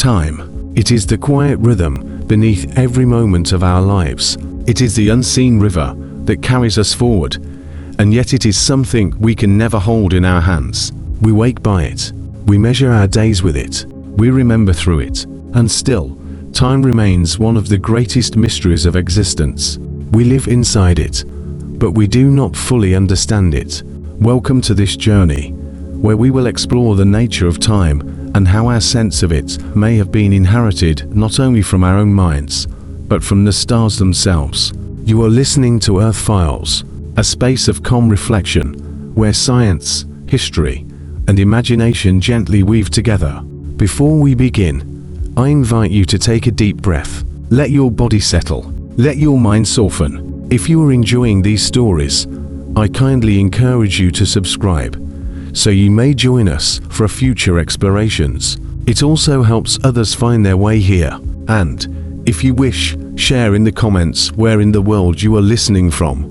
Time. It is the quiet rhythm beneath every moment of our lives. It is the unseen river that carries us forward, and yet it is something we can never hold in our hands. We wake by it. We measure our days with it. We remember through it. And still, time remains one of the greatest mysteries of existence. We live inside it, but we do not fully understand it. Welcome to this journey, where we will explore the nature of time and how our sense of it may have been inherited not only from our own minds, but from the stars themselves. You are listening to Earth Files, a space of calm reflection, where science, history, and imagination gently weave together. Before we begin, I invite you to take a deep breath. Let your body settle. Let your mind soften. If you are enjoying these stories, I kindly encourage you to subscribe, so you may join us for future explorations. It also helps others find their way here. And, if you wish, share in the comments where in the world you are listening from,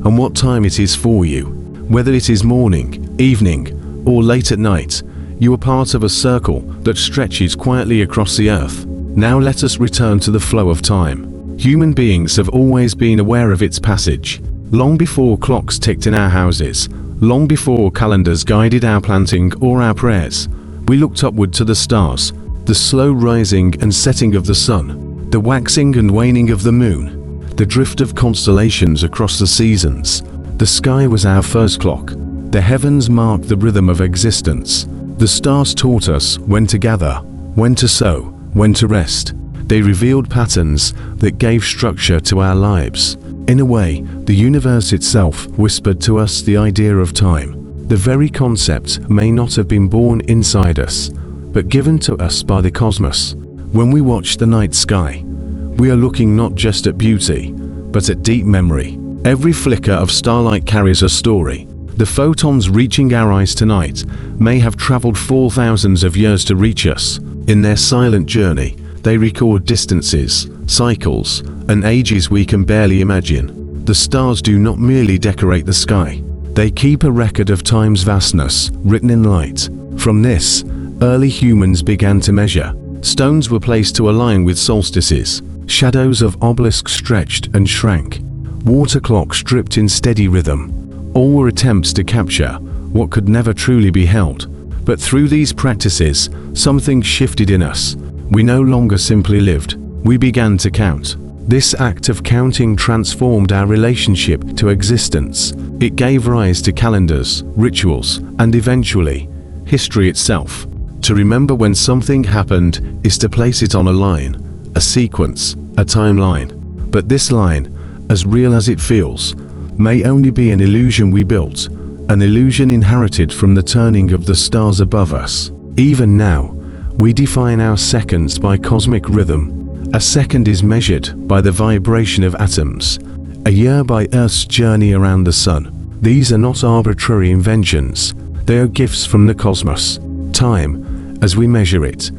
and what time it is for you. Whether it is morning, evening, or late at night, you are part of a circle that stretches quietly across the earth. Now let us return to the flow of time. Human beings have always been aware of its passage. Long before clocks ticked in our houses, long before calendars guided our planting or our prayers, we looked upward to the stars, the slow rising and setting of the sun, the waxing and waning of the moon, the drift of constellations across the seasons. The sky was our first clock. The heavens marked the rhythm of existence. The stars taught us when to gather, when to sow, when to rest. They revealed patterns that gave structure to our lives. In a way, the universe itself whispered to us the idea of time. The very concept may not have been born inside us, but given to us by the cosmos. When we watch the night sky, we are looking not just at beauty, but at deep memory. Every flicker of starlight carries a story. The photons reaching our eyes tonight may have traveled 4,000 of years to reach us. In their silent journey, they record distances, cycles, and ages we can barely imagine. The stars do not merely decorate the sky. They keep a record of time's vastness, written in light. From this, early humans began to measure. Stones were placed to align with solstices. Shadows of obelisks stretched and shrank. Water clocks dripped in steady rhythm. All were attempts to capture what could never truly be held. But through these practices, something shifted in us. We no longer simply lived. We began to count. This act of counting transformed our relationship to existence. It gave rise to calendars, rituals, and eventually, history itself. To remember when something happened is to place it on a line, a sequence, a timeline. But this line, as real as it feels, may only be an illusion we built, an illusion inherited from the turning of the stars above us. Even now, we define our seconds by cosmic rhythm. A second is measured by the vibration of atoms, a year by Earth's journey around the sun. These are not arbitrary inventions, they are gifts from the cosmos. Time, as we measure it,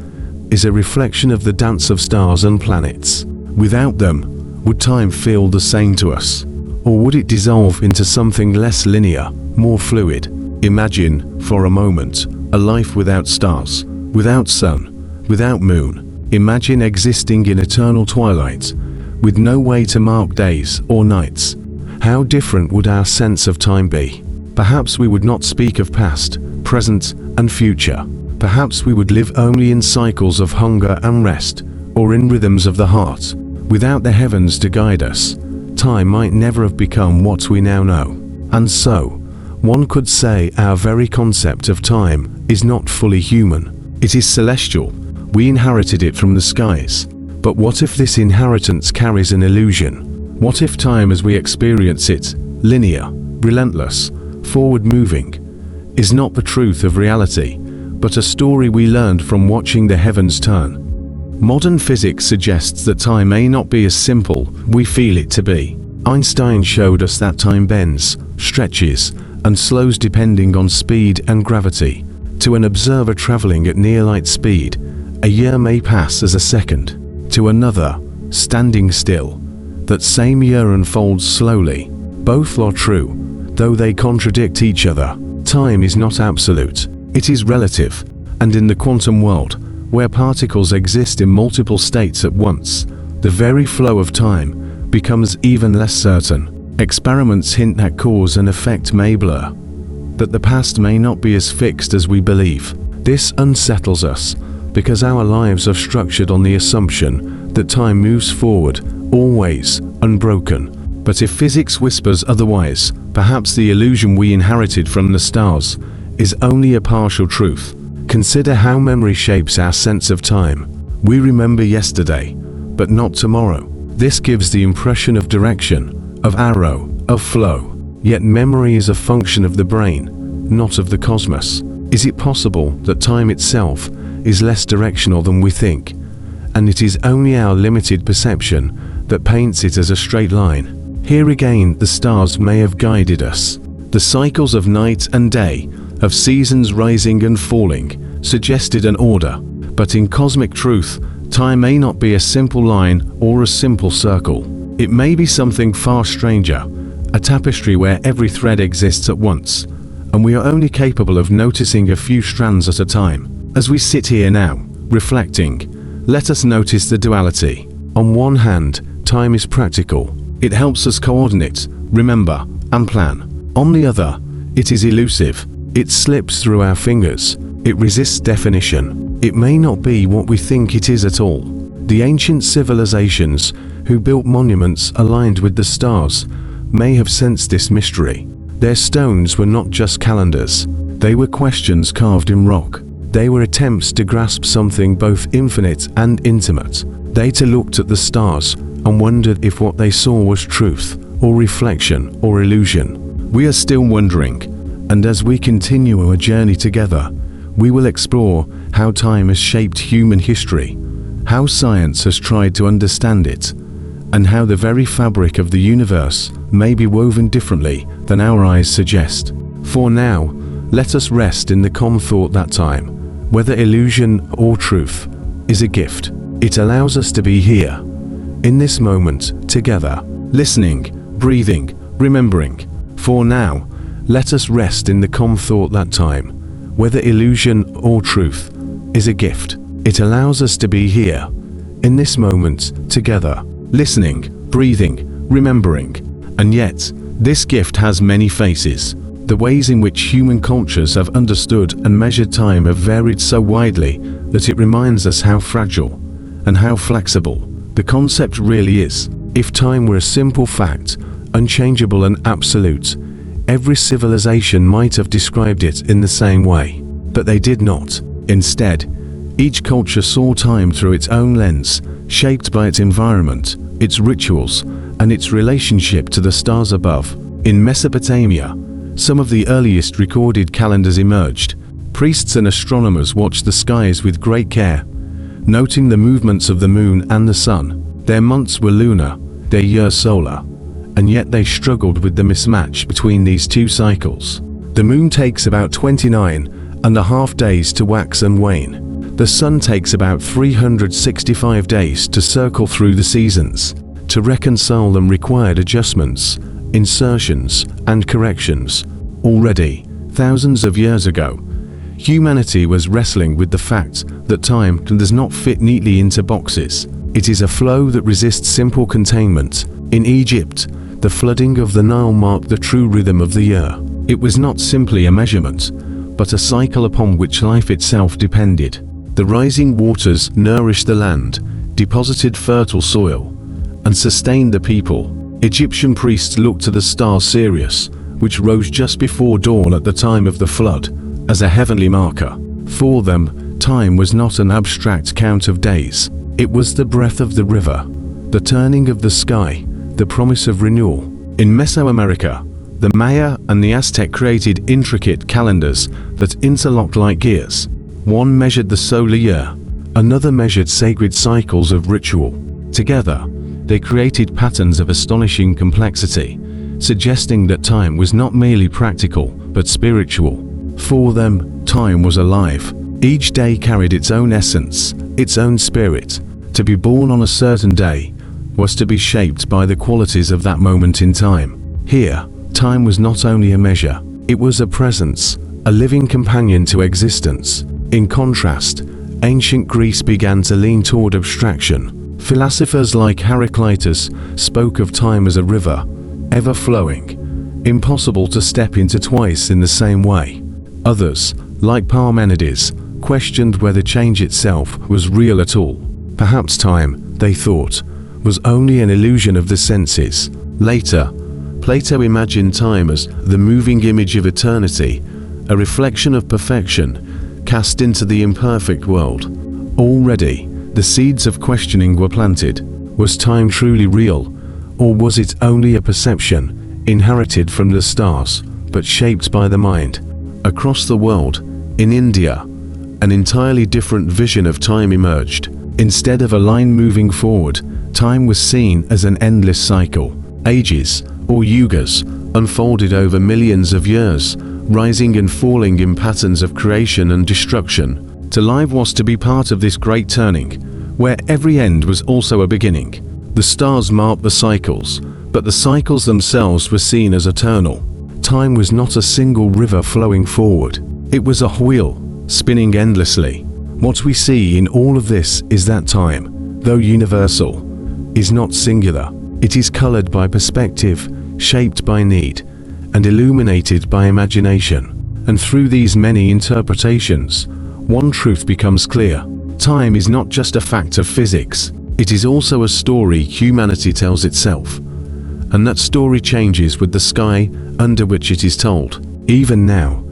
is a reflection of the dance of stars and planets. Without them, would time feel the same to us? Or would it dissolve into something less linear, more fluid? Imagine, for a moment, a life without stars, without sun, without moon. Imagine existing in eternal twilight, with no way to mark days or nights. How different would our sense of time be? Perhaps we would not speak of past, present, and future. Perhaps we would live only in cycles of hunger and rest, or in rhythms of the heart. Without the heavens to guide us, time might never have become what we now know. And so, one could say our very concept of time is not fully human. It is celestial. We inherited it from the skies. But what if this inheritance carries an illusion? What if time as we experience it, linear, relentless, forward-moving, is not the truth of reality, but a story we learned from watching the heavens turn? Modern physics suggests that time may not be as simple we feel it to be. Einstein showed us that time bends, stretches, and slows depending on speed and gravity. To an observer traveling at near light speed, a year may pass as a second. To another, standing still, that same year unfolds slowly. Both are true, though they contradict each other. Time is not absolute, it is relative, and in the quantum world, where particles exist in multiple states at once, the very flow of time becomes even less certain. Experiments hint that cause and effect may blur, that the past may not be as fixed as we believe. This unsettles us because our lives are structured on the assumption that time moves forward, always, unbroken. But if physics whispers otherwise, perhaps the illusion we inherited from the stars is only a partial truth. Consider how memory shapes our sense of time. We remember yesterday, but not tomorrow. This gives the impression of direction, of arrow, of flow. Yet memory is a function of the brain, not of the cosmos. Is it possible that time itself is less directional than we think, and it is only our limited perception that paints it as a straight line? Here again, the stars may have guided us. The cycles of night and day, of seasons rising and falling, suggested an order. But in cosmic truth, time may not be a simple line or a simple circle. It may be something far stranger, a tapestry where every thread exists at once, and we are only capable of noticing a few strands at a time. As we sit here now, reflecting, let us notice the duality. On one hand, time is practical. It helps us coordinate, remember, and plan. On the other, it is elusive. It slips through our fingers. It resists definition. It may not be what we think it is at all. The ancient civilizations who built monuments aligned with the stars may have sensed this mystery. Their stones were not just calendars. They were questions carved in rock. They were attempts to grasp something both infinite and intimate. They too looked at the stars and wondered if what they saw was truth, or reflection, or illusion. We are still wondering, and as we continue our journey together, we will explore how time has shaped human history, how science has tried to understand it, and how the very fabric of the universe may be woven differently than our eyes suggest. For now, let us rest in the calm thought that time, whether illusion or truth, is a gift. It allows us to be here, in this moment, together, listening, breathing, remembering. For now, let us rest in the calm thought that time, whether illusion or truth, is a gift. It allows us to be here, in this moment, together, listening, breathing, remembering. And yet, this gift has many faces. The ways in which human cultures have understood and measured time have varied so widely that it reminds us how fragile and how flexible the concept really is. If time were a simple fact, unchangeable and absolute, every civilization might have described it in the same way. But they did not. Instead, each culture saw time through its own lens, shaped by its environment, its rituals, and its relationship to the stars above. In Mesopotamia, some of the earliest recorded calendars emerged. Priests and astronomers watched the skies with great care, noting the movements of the moon and the sun. Their months were lunar, their years solar, and yet they struggled with the mismatch between these two cycles. The moon takes about 29.5 days to wax and wane. The sun takes about 365 days to circle through the seasons. To reconcile them required adjustments, insertions, and corrections. Already, thousands of years ago, humanity was wrestling with the fact that time does not fit neatly into boxes. It is a flow that resists simple containment. In Egypt, the flooding of the Nile marked the true rhythm of the year. It was not simply a measurement, but a cycle upon which life itself depended. The rising waters nourished the land, deposited fertile soil, and sustained the people. Egyptian priests looked to the star Sirius, which rose just before dawn at the time of the flood, as a heavenly marker. For them, time was not an abstract count of days. It was the breath of the river, the turning of the sky, the promise of renewal. In Mesoamerica, the Maya and the Aztec created intricate calendars that interlocked like gears. One measured the solar year, another measured sacred cycles of ritual. Together, they created patterns of astonishing complexity, suggesting that time was not merely practical, but spiritual. For them, time was alive. Each day carried its own essence, its own spirit. To be born on a certain day was to be shaped by the qualities of that moment in time. Here, time was not only a measure, it was a presence, a living companion to existence. In contrast, ancient Greece began to lean toward abstraction. Philosophers like Heraclitus spoke of time as a river, ever flowing, impossible to step into twice in the same way. Others, like Parmenides, questioned whether change itself was real at all. Perhaps time, they thought, was only an illusion of the senses. Later, Plato imagined time as the moving image of eternity, a reflection of perfection cast into the imperfect world. Already, the seeds of questioning were planted. Was time truly real, or was it only a perception, inherited from the stars, but shaped by the mind? Across the world, in India, an entirely different vision of time emerged. Instead of a line moving forward, time was seen as an endless cycle. Ages, or yugas, unfolded over millions of years, rising and falling in patterns of creation and destruction. To live was to be part of this great turning, where every end was also a beginning. The stars marked the cycles, but the cycles themselves were seen as eternal. Time was not a single river flowing forward. It was a wheel, spinning endlessly. What we see in all of this is that time, though universal, is not singular. It is colored by perspective, shaped by need, and illuminated by imagination. And through these many interpretations, one truth becomes clear. Time is not just a fact of physics. It is also a story humanity tells itself. And that story changes with the sky under which it is told. Even now,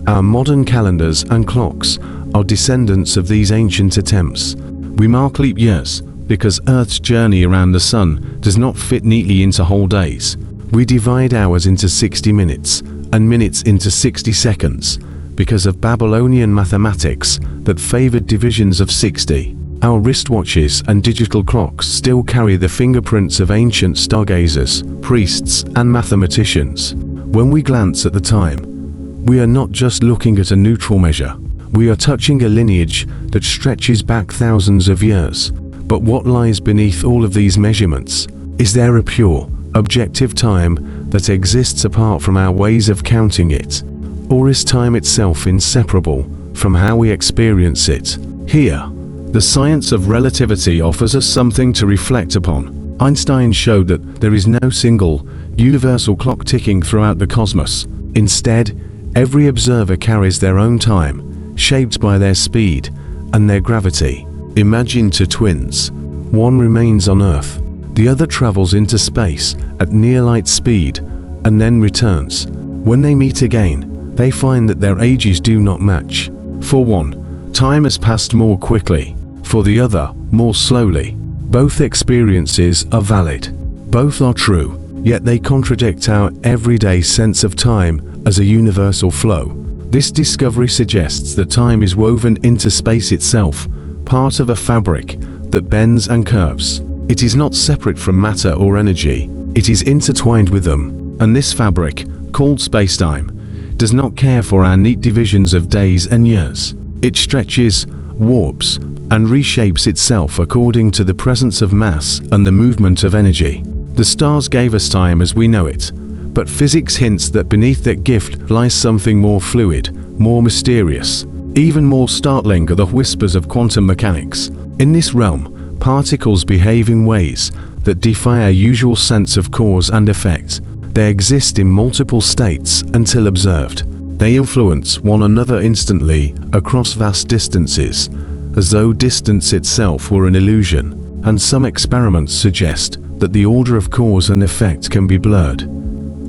our modern calendars and clocks are descendants of these ancient attempts. We mark leap years because Earth's journey around the sun does not fit neatly into whole days. We divide hours into 60 minutes and minutes into 60 seconds because of Babylonian mathematics that favored divisions of 60. Our wristwatches and digital clocks still carry the fingerprints of ancient stargazers, priests, and mathematicians. When we glance at the time, we are not just looking at a neutral measure. We are touching a lineage that stretches back thousands of years. But what lies beneath all of these measurements? Is there a pure, objective time that exists apart from our ways of counting it? Or is time itself inseparable from how we experience it? Here, the science of relativity offers us something to reflect upon. Einstein showed that there is no single, universal clock ticking throughout the cosmos. Instead, every observer carries their own time, shaped by their speed and their gravity. Imagine two twins. One remains on Earth. The other travels into space at near light speed and then returns. When they meet again, they find that their ages do not match. For one, time has passed more quickly. For the other, more slowly. Both experiences are valid. Both are true, yet they contradict our everyday sense of time as a universal flow. This discovery suggests that time is woven into space itself, part of a fabric that bends and curves. It is not separate from matter or energy. It is intertwined with them. And this fabric, called space-time, does not care for our neat divisions of days and years. It stretches, warps, and reshapes itself according to the presence of mass and the movement of energy. The stars gave us time as we know it, but physics hints that beneath that gift lies something more fluid, more mysterious. Even more startling are the whispers of quantum mechanics. In this realm, particles behave in ways that defy our usual sense of cause and effect. They exist in multiple states until observed. They influence one another instantly across vast distances, as though distance itself were an illusion, and some experiments suggest that the order of cause and effect can be blurred,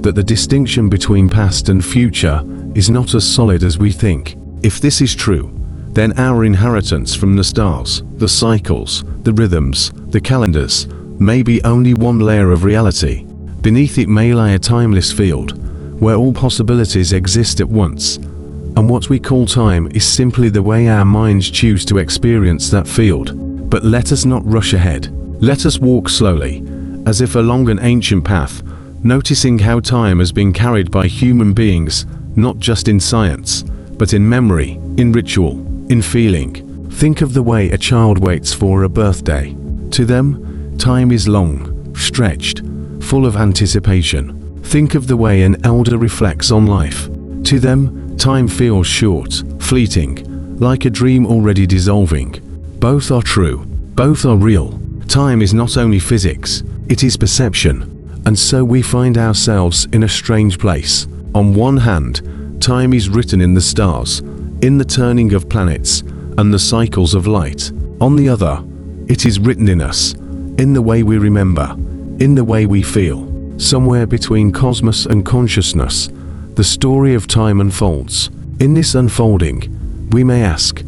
that the distinction between past and future is not as solid as we think. If this is true, then our inheritance from the stars, the cycles, the rhythms, the calendars, may be only one layer of reality. Beneath it may lie a timeless field, where all possibilities exist at once. And what we call time is simply the way our minds choose to experience that field. But let us not rush ahead. Let us walk slowly, as if along an ancient path, noticing how time has been carried by human beings, not just in science, but in memory, in ritual, in feeling. Think of the way a child waits for a birthday. To them, time is long, stretched, full of anticipation. Think of the way an elder reflects on life. To them, time feels short, fleeting, like a dream already dissolving. Both are true. Both are real. Time is not only physics, it is perception. And so we find ourselves in a strange place. On one hand, time is written in the stars, in the turning of planets, and the cycles of light. On the other, it is written in us, in the way we remember, in the way we feel. Somewhere between cosmos and consciousness, the story of time unfolds. In this unfolding, we may ask,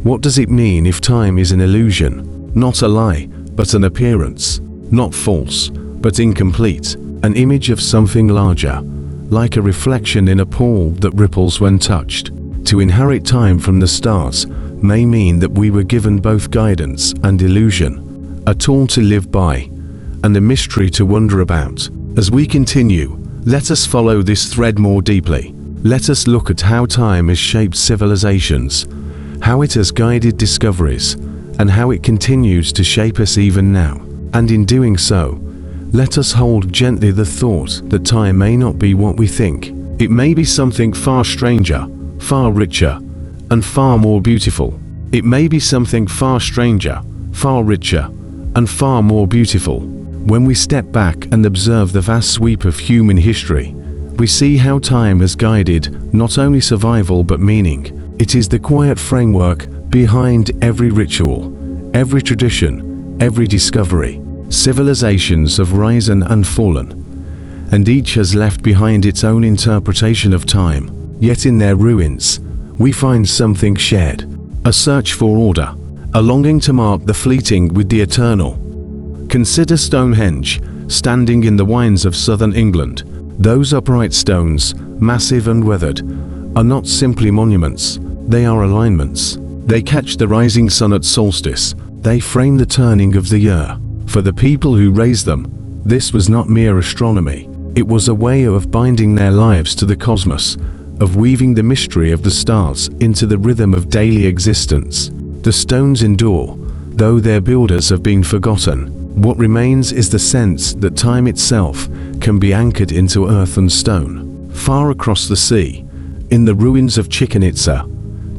what does it mean if time is an illusion? Not a lie, but an appearance. Not false, but incomplete. An image of something larger, like a reflection in a pool that ripples when touched. To inherit time from the stars may mean that we were given both guidance and illusion, a tool to live by, and a mystery to wonder about. As we continue, let us follow this thread more deeply. Let us look at how time has shaped civilizations, how it has guided discoveries, and how it continues to shape us even now. And in doing so, let us hold gently the thought that time may not be what we think. It may be something far stranger, far richer, and far more beautiful. It may be something far stranger, far richer, and far more beautiful. When we step back and observe the vast sweep of human history, we see how time has guided not only survival but meaning. It is the quiet framework behind every ritual, every tradition, every discovery. Civilizations have risen and fallen, and each has left behind its own interpretation of time. Yet in their ruins, we find something shared, a search for order, a longing to mark the fleeting with the eternal. Consider Stonehenge, standing in the wilds of southern England. Those upright stones, massive and weathered, are not simply monuments, they are alignments. They catch the rising sun at solstice, they frame the turning of the year. For the people who raised them, this was not mere astronomy, it was a way of binding their lives to the cosmos, of weaving the mystery of the stars into the rhythm of daily existence. The stones endure, though their builders have been forgotten. What remains is the sense that time itself can be anchored into earth and stone. Far across the sea, in the ruins of Chichen Itza,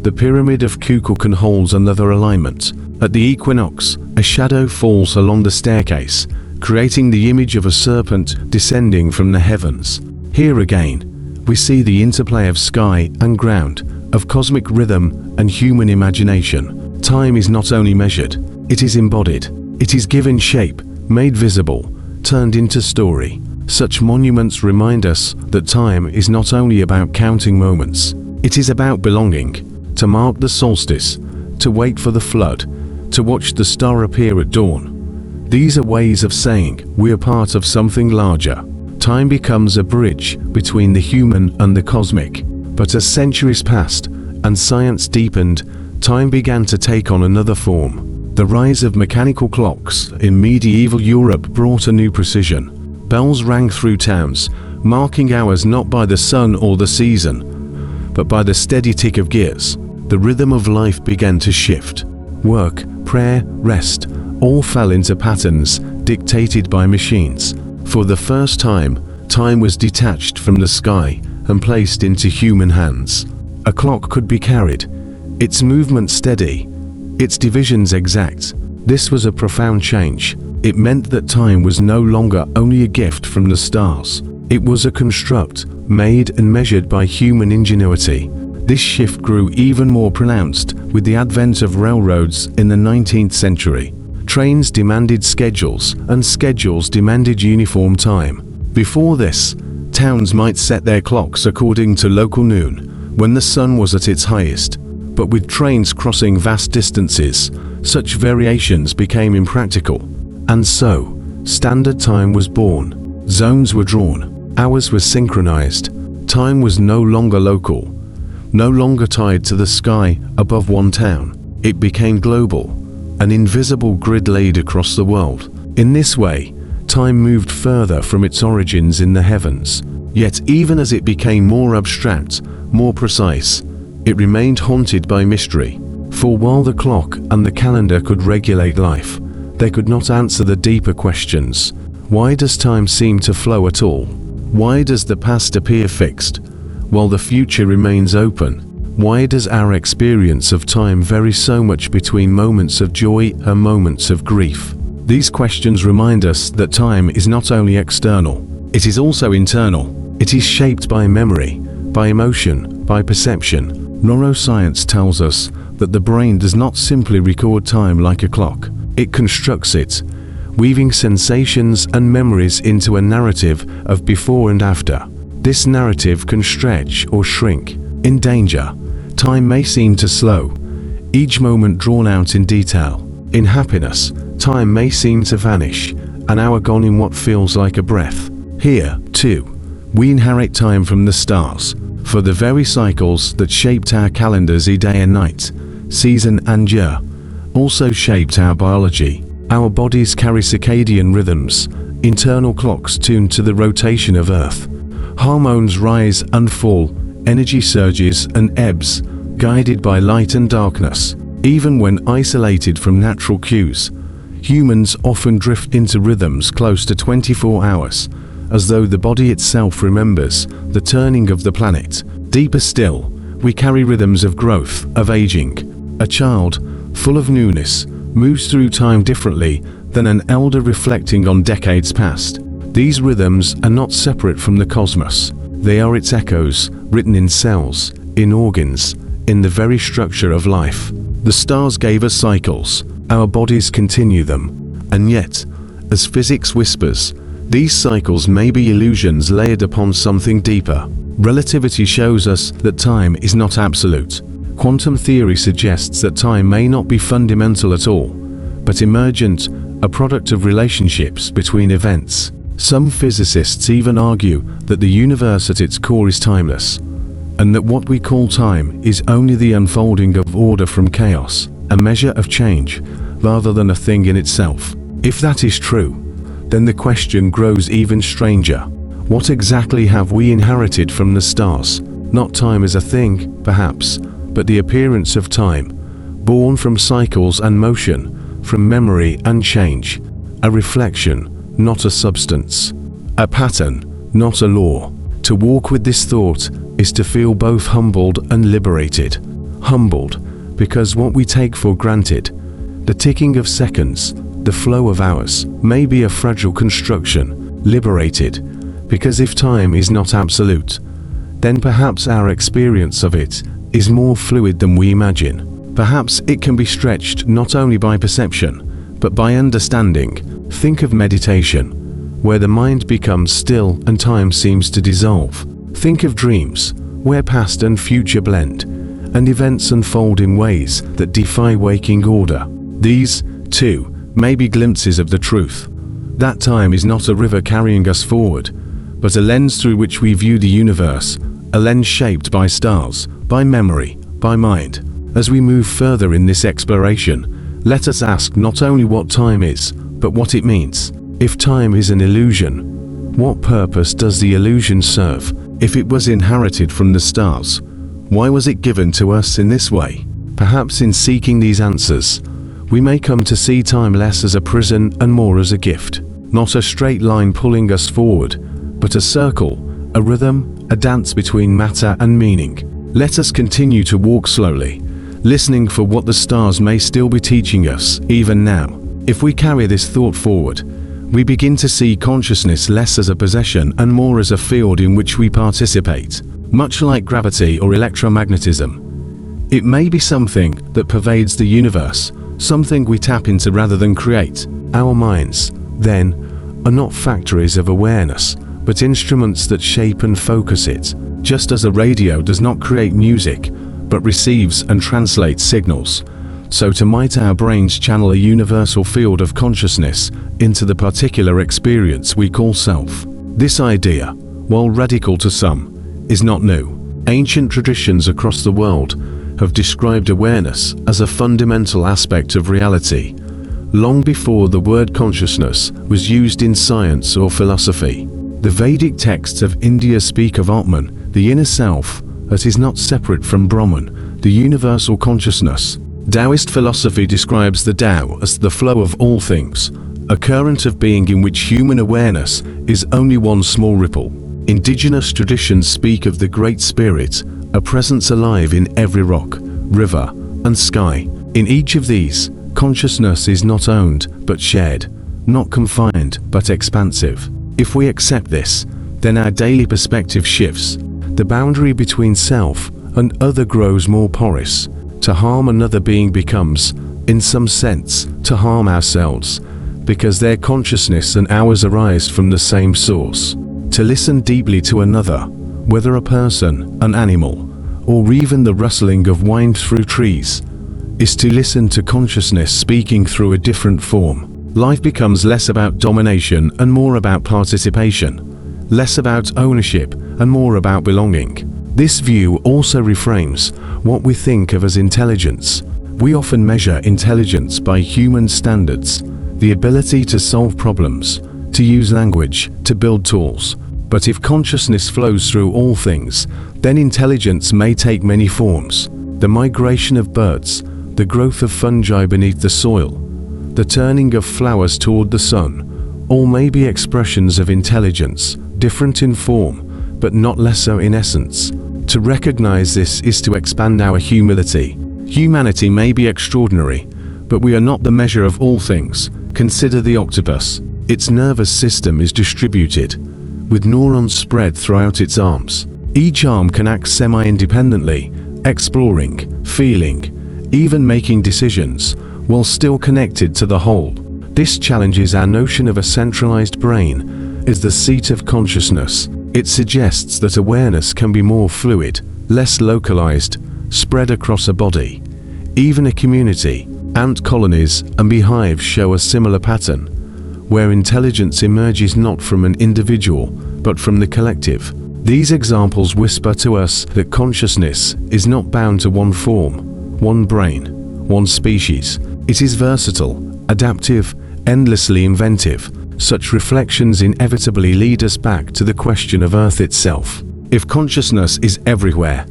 the pyramid of Kukulkan holds another alignment. At the equinox, a shadow falls along the staircase, creating the image of a serpent descending from the heavens. Here again, we see the interplay of sky and ground, of cosmic rhythm and human imagination. Time is not only measured, it is embodied. It is given shape, made visible, turned into story. Such monuments remind us that time is not only about counting moments, it is about belonging, to mark the solstice, to wait for the flood, to watch the star appear at dawn. These are ways of saying we are part of something larger. Time becomes a bridge between the human and the cosmic. But as centuries passed and science deepened, time began to take on another form. The rise of mechanical clocks in medieval Europe brought a new precision. Bells rang through towns, marking hours not by the sun or the season, but by the steady tick of gears. The rhythm of life began to shift. Work, prayer, rest, all fell into patterns dictated by machines. For the first time, time was detached from the sky and placed into human hands. A clock could be carried, its movement steady, its divisions exact. This was a profound change. It meant that time was no longer only a gift from the stars. It was a construct, made and measured by human ingenuity. This shift grew even more pronounced with the advent of railroads in the 19th century. Trains demanded schedules, and schedules demanded uniform time. Before this, towns might set their clocks according to local noon, when the sun was at its highest. But with trains crossing vast distances, such variations became impractical. And so, standard time was born. Zones were drawn, hours were synchronized. Time was no longer local, no longer tied to the sky above one town. It became global, an invisible grid laid across the world. In this way, time moved further from its origins in the heavens. Yet even as it became more abstract, more precise, it remained haunted by mystery. For while the clock and the calendar could regulate life, they could not answer the deeper questions. Why does time seem to flow at all? Why does the past appear fixed, while the future remains open? Why does our experience of time vary so much between moments of joy and moments of grief? These questions remind us that time is not only external, it is also internal. It is shaped by memory, by emotion, by perception. Neuroscience tells us that the brain does not simply record time like a clock. It constructs it, weaving sensations and memories into a narrative of before and after. This narrative can stretch or shrink. In danger, time may seem to slow, each moment drawn out in detail. In happiness, time may seem to vanish, an hour gone in what feels like a breath. Here, too, we inherit time from the stars, for the very cycles that shaped our calendars day and night, season and year, also shaped our biology. Our bodies carry circadian rhythms, internal clocks tuned to the rotation of Earth. Hormones rise and fall, energy surges and ebbs, guided by light and darkness. Even when isolated from natural cues, humans often drift into rhythms close to 24 hours, as though the body itself remembers the turning of the planet. Deeper still, we carry rhythms of growth, of aging. A child, full of newness, moves through time differently than an elder reflecting on decades past. These rhythms are not separate from the cosmos. They are its echoes, written in cells, in organs, in the very structure of life. The stars gave us cycles, our bodies continue them. And yet, as physics whispers, these cycles may be illusions layered upon something deeper. Relativity shows us that time is not absolute. Quantum theory suggests that time may not be fundamental at all, but emergent, a product of relationships between events. Some physicists even argue that the universe at its core is timeless, and that what we call time is only the unfolding of order from chaos, a measure of change, rather than a thing in itself. If that is true, then the question grows even stranger. What exactly have we inherited from the stars? Not time as a thing, perhaps, but the appearance of time, born from cycles and motion, from memory and change, a reflection, not a substance, a pattern, not a law. To walk with this thought is to feel both humbled and liberated. Humbled, because what we take for granted, the ticking of seconds, the flow of hours, may be a fragile construction. Liberated, because if time is not absolute, then perhaps our experience of it is more fluid than we imagine. Perhaps it can be stretched not only by perception, but by understanding. Think of meditation, where the mind becomes still and time seems to dissolve. Think of dreams, where past and future blend, and events unfold in ways that defy waking order. These, too, may be glimpses of the truth. That time is not a river carrying us forward, but a lens through which we view the universe, a lens shaped by stars, by memory, by mind. As we move further in this exploration, let us ask not only what time is, but what it means. If time is an illusion, what purpose does the illusion serve? If it was inherited from the stars, why was it given to us in this way? Perhaps in seeking these answers, we may come to see time less as a prison and more as a gift. Not a straight line pulling us forward, but a circle, a rhythm, a dance between matter and meaning. Let us continue to walk slowly, listening for what the stars may still be teaching us, even now. If we carry this thought forward, we begin to see consciousness less as a possession and more as a field in which we participate. Much like gravity or electromagnetism, it may be something that pervades the universe, something we tap into rather than create. Our minds, then, are not factories of awareness, but instruments that shape and focus it. Just as a radio does not create music, but receives and translates signals, so too might our brains channel a universal field of consciousness into the particular experience we call self. This idea, while radical to some, is not new. Ancient traditions across the world have described awareness as a fundamental aspect of reality, long before the word consciousness was used in science or philosophy. The Vedic texts of India speak of Atman, the inner self, that is not separate from Brahman, the universal consciousness. Taoist philosophy describes the Tao as the flow of all things, a current of being in which human awareness is only one small ripple. Indigenous traditions speak of the Great Spirit, a presence alive in every rock, river, and sky. In each of these, consciousness is not owned but shared, not confined but expansive. If we accept this, then our daily perspective shifts. The boundary between self and other grows more porous. To harm another being becomes, in some sense, to harm ourselves, because their consciousness and ours arise from the same source. To listen deeply to another, whether a person, an animal, or even the rustling of wind through trees, is to listen to consciousness speaking through a different form. Life becomes less about domination and more about participation, less about ownership and more about belonging. This view also reframes what we think of as intelligence. We often measure intelligence by human standards, the ability to solve problems, to use language, to build tools. But if consciousness flows through all things, then intelligence may take many forms. The migration of birds, the growth of fungi beneath the soil, the turning of flowers toward the sun, all may be expressions of intelligence, different in form, but not less so in essence. To recognize this is to expand our humility. Humanity may be extraordinary, but we are not the measure of all things. Consider the octopus. Its nervous system is distributed, with neurons spread throughout its arms. Each arm can act semi-independently, exploring, feeling, even making decisions, while still connected to the whole. This challenges our notion of a centralized brain as the seat of consciousness. It suggests that awareness can be more fluid, less localized, spread across a body. Even a community, ant colonies and beehives show a similar pattern, where intelligence emerges not from an individual, but from the collective. These examples whisper to us that consciousness is not bound to one form, one brain, one species. It is versatile, adaptive, endlessly inventive. Such reflections inevitably lead us back to the question of Earth itself. If consciousness is everywhere,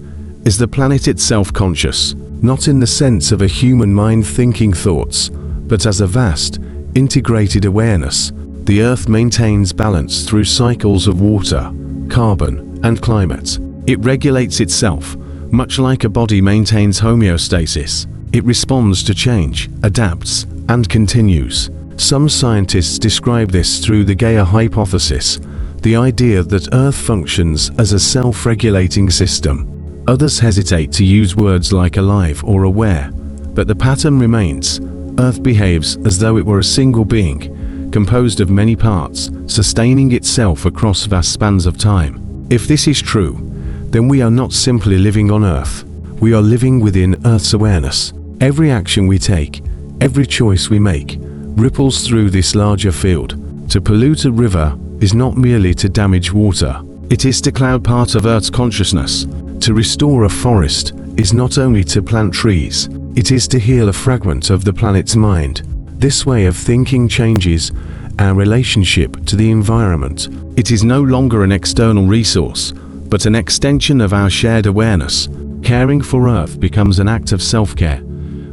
is the planet itself conscious? Not in the sense of a human mind thinking thoughts, but as a vast, integrated awareness. The Earth maintains balance through cycles of water, carbon, and climate. It regulates itself, much like a body maintains homeostasis. It responds to change, adapts, and continues. Some scientists describe this through the Gaia hypothesis, the idea that Earth functions as a self-regulating system. Others hesitate to use words like alive or aware, but the pattern remains. Earth behaves as though it were a single being, composed of many parts, sustaining itself across vast spans of time. If this is true, then we are not simply living on Earth. We are living within Earth's awareness. Every action we take, every choice we make, ripples through this larger field. To pollute a river is not merely to damage water, it is to cloud part of Earth's consciousness. To restore a forest is not only to plant trees, it is to heal a fragment of the planet's mind. This way of thinking changes our relationship to the environment. It is no longer an external resource, but an extension of our shared awareness. Caring for Earth becomes an act of self-care,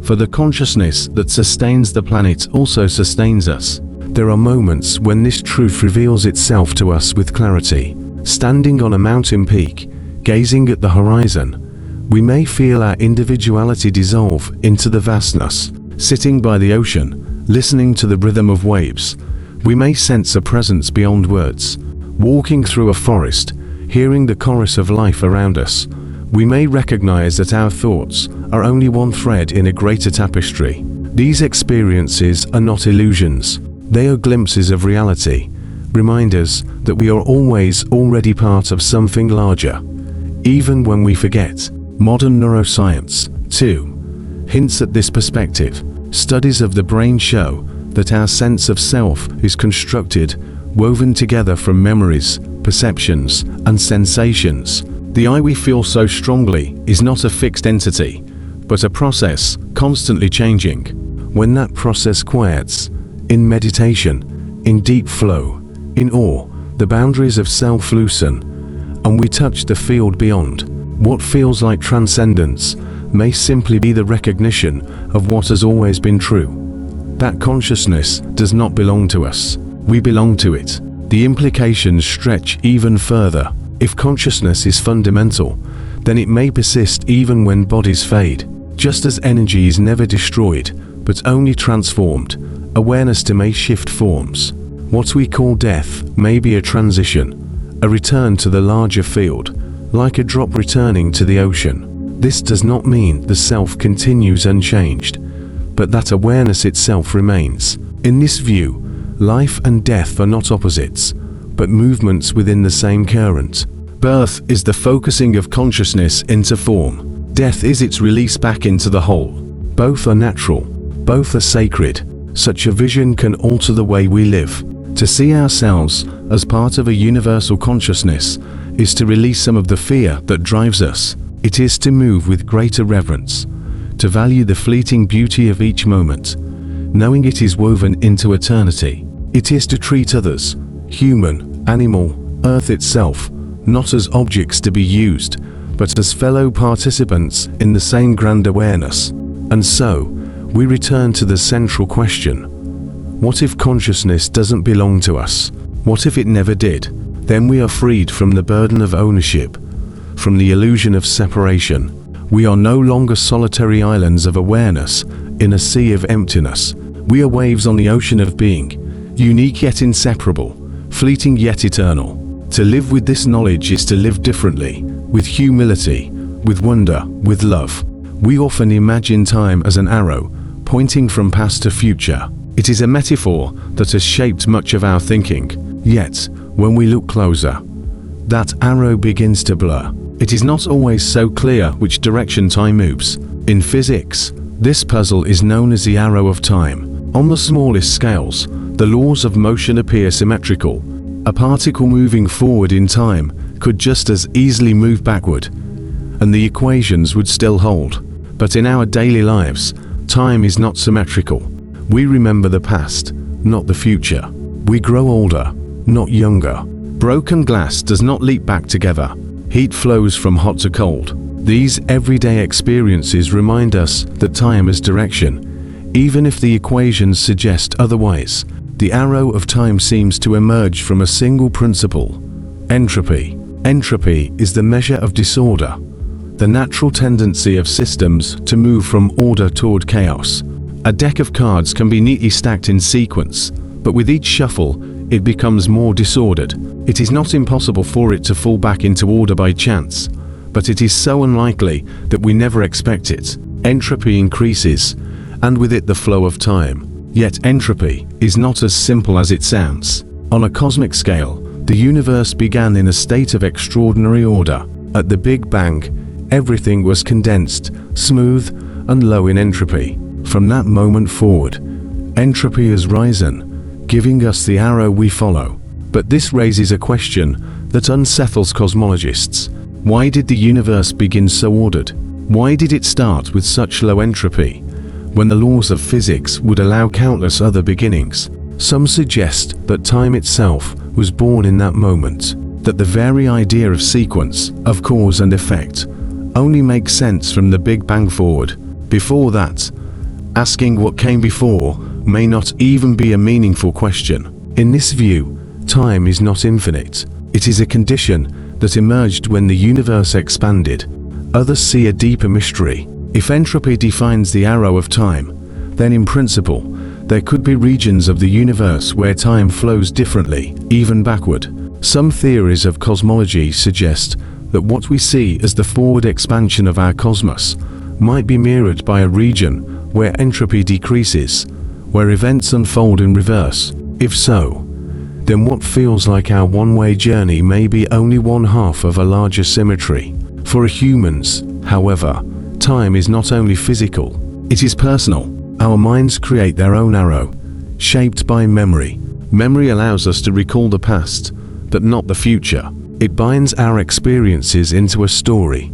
for the consciousness that sustains the planet also sustains us. There are moments when this truth reveals itself to us with clarity. Standing on a mountain peak, gazing at the horizon, we may feel our individuality dissolve into the vastness. Sitting by the ocean, listening to the rhythm of waves, we may sense a presence beyond words. Walking through a forest, hearing the chorus of life around us, we may recognize that our thoughts are only one thread in a greater tapestry. These experiences are not illusions. They are glimpses of reality, reminders that we are always already part of something larger, even when we forget. Modern neuroscience, too, hints at this perspective. Studies of the brain show that our sense of self is constructed, woven together from memories, perceptions, and sensations. The I we feel so strongly is not a fixed entity, but a process constantly changing. When that process quiets, in meditation, in deep flow, in awe, the boundaries of self loosen, and we touch the field beyond. What feels like transcendence may simply be the recognition of what has always been true. That consciousness does not belong to us. We belong to it. The implications stretch even further. If consciousness is fundamental, then it may persist even when bodies fade. Just as energy is never destroyed, but only transformed, awareness too may shift forms. What we call death may be a transition, a return to the larger field, like a drop returning to the ocean. This does not mean the self continues unchanged, but that awareness itself remains. In this view, life and death are not opposites, but movements within the same current. Birth is the focusing of consciousness into form. Death is its release back into the whole. Both are natural, both are sacred. Such a vision can alter the way we live. To see ourselves as part of a universal consciousness is to release some of the fear that drives us. It is to move with greater reverence, to value the fleeting beauty of each moment, knowing it is woven into eternity. It is to treat others, human, animal, earth itself, not as objects to be used, but as fellow participants in the same grand awareness. And so, we return to the central question. What if consciousness doesn't belong to us? What if it never did? Then we are freed from the burden of ownership, from the illusion of separation. We are no longer solitary islands of awareness in a sea of emptiness. We are waves on the ocean of being, unique yet inseparable, fleeting yet eternal. To live with this knowledge is to live differently, with humility, with wonder, with love. We often imagine time as an arrow, pointing from past to future. It is a metaphor that has shaped much of our thinking. Yet, when we look closer, that arrow begins to blur. It is not always so clear which direction time moves. In physics, this puzzle is known as the arrow of time. On the smallest scales, the laws of motion appear symmetrical. A particle moving forward in time could just as easily move backward, and the equations would still hold. But in our daily lives, time is not symmetrical. We remember the past, not the future. We grow older, not younger. Broken glass does not leap back together. Heat flows from hot to cold. These everyday experiences remind us that time is direction. Even if the equations suggest otherwise, the arrow of time seems to emerge from a single principle: entropy. Entropy is the measure of disorder, the natural tendency of systems to move from order toward chaos. A deck of cards can be neatly stacked in sequence, but with each shuffle, it becomes more disordered. It is not impossible for it to fall back into order by chance, but it is so unlikely that we never expect it. Entropy increases, and with it the flow of time. Yet entropy is not as simple as it sounds. On a cosmic scale, the universe began in a state of extraordinary order. At the Big Bang, everything was condensed, smooth, and low in entropy. From that moment forward, entropy has risen, giving us the arrow we follow. But this raises a question that unsettles cosmologists. Why did the universe begin so ordered? Why did it start with such low entropy, when the laws of physics would allow countless other beginnings? Some suggest that time itself was born in that moment, that the very idea of sequence, of cause and effect, only makes sense from the Big Bang forward. Before that, asking what came before may not even be a meaningful question. In this view, time is not infinite. It is a condition that emerged when the universe expanded. Others see a deeper mystery. If entropy defines the arrow of time, then in principle, there could be regions of the universe where time flows differently, even backward. Some theories of cosmology suggest that what we see as the forward expansion of our cosmos might be mirrored by a region where entropy decreases, where events unfold in reverse. If so, then what feels like our one-way journey may be only one half of a larger symmetry. For humans, however, time is not only physical, it is personal. Our minds create their own arrow, shaped by memory. Memory allows us to recall the past, but not the future. It binds our experiences into a story,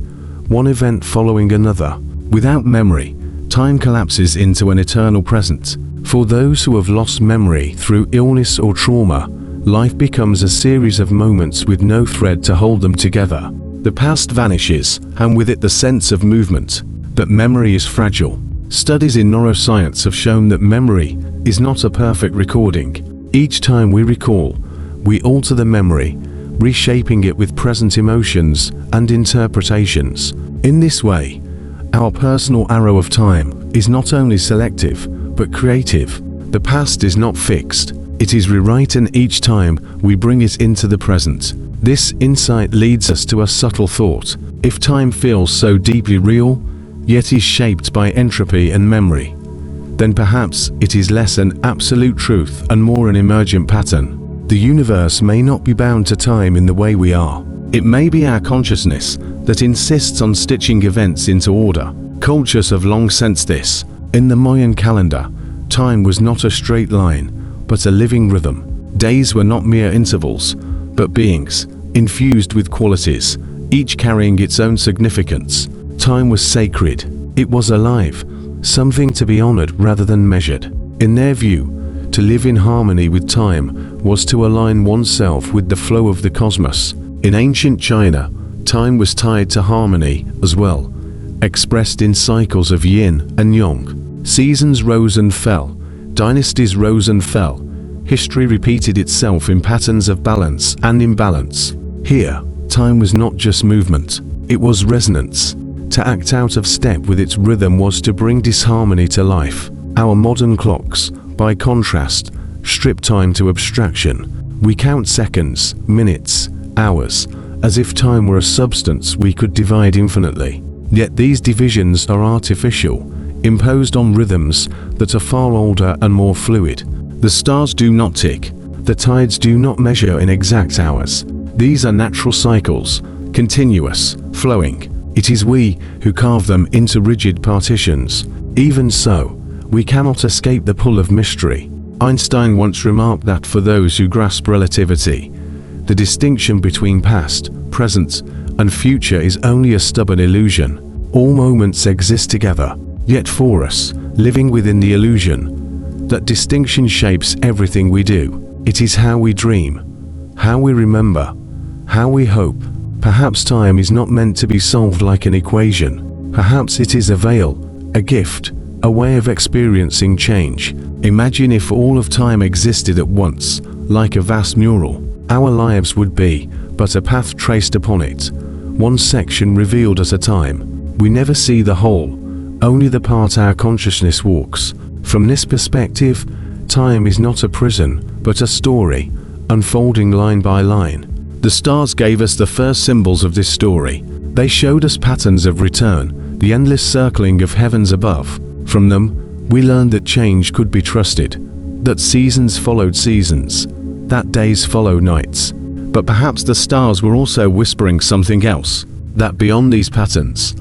one event following another. Without memory, time collapses into an eternal present. For those who have lost memory through illness or trauma, life becomes a series of moments with no thread to hold them together. The past vanishes, and with it the sense of movement. But memory is fragile. Studies in neuroscience have shown that memory is not a perfect recording. Each time we recall, we alter the memory, reshaping it with present emotions and interpretations. In this way, our personal arrow of time is not only selective, but creative. The past is not fixed, it is rewritten each time we bring it into the present. This insight leads us to a subtle thought. If time feels so deeply real, yet is shaped by entropy and memory, then perhaps it is less an absolute truth and more an emergent pattern. The universe may not be bound to time in the way we are. It may be our consciousness that insists on stitching events into order. Cultures have long sensed this. In the Mayan calendar, time was not a straight line, but a living rhythm. Days were not mere intervals, but beings, infused with qualities, each carrying its own significance. Time was sacred. It was alive, something to be honored rather than measured. In their view, to live in harmony with time was to align oneself with the flow of the cosmos. In ancient China, time was tied to harmony as well, expressed in cycles of yin and yang. Seasons rose and fell, dynasties rose and fell. History repeated itself in patterns of balance and imbalance. Here, time was not just movement, it was resonance. To act out of step with its rhythm was to bring disharmony to life. Our modern clocks, by contrast, strip time to abstraction. We count seconds, minutes, hours, as if time were a substance we could divide infinitely. Yet these divisions are artificial, imposed on rhythms that are far older and more fluid. The stars do not tick, the tides do not measure in exact hours. These are natural cycles, continuous, flowing. It is we who carve them into rigid partitions. Even so, we cannot escape the pull of mystery. Einstein once remarked that for those who grasp relativity, the distinction between past, present, and future is only a stubborn illusion. All moments exist together, yet for us, living within the illusion, that distinction shapes everything we do. It is how we dream, how we remember, how we hope. Perhaps time is not meant to be solved like an equation. Perhaps it is a veil, a gift, a way of experiencing change. Imagine if all of time existed at once, like a vast mural. Our lives would be but a path traced upon it, one section revealed at a time. We never see the whole, only the part our consciousness walks. From this perspective, time is not a prison, but a story, unfolding line by line. The stars gave us the first symbols of this story. They showed us patterns of return, the endless circling of heavens above. From them, we learned that change could be trusted, that seasons followed seasons, that days follow nights. But perhaps the stars were also whispering something else, that beyond these patterns,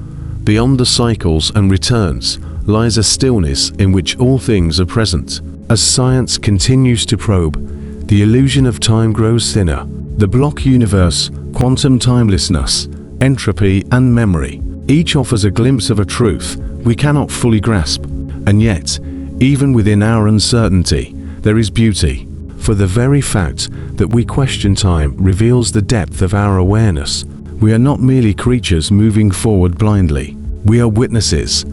beyond the cycles and returns, lies a stillness in which all things are present. As science continues to probe, the illusion of time grows thinner. The block universe, quantum timelessness, entropy and memory, each offers a glimpse of a truth we cannot fully grasp. And yet, even within our uncertainty, there is beauty. For the very fact that we question time reveals the depth of our awareness. We are not merely creatures moving forward blindly. We are witnesses,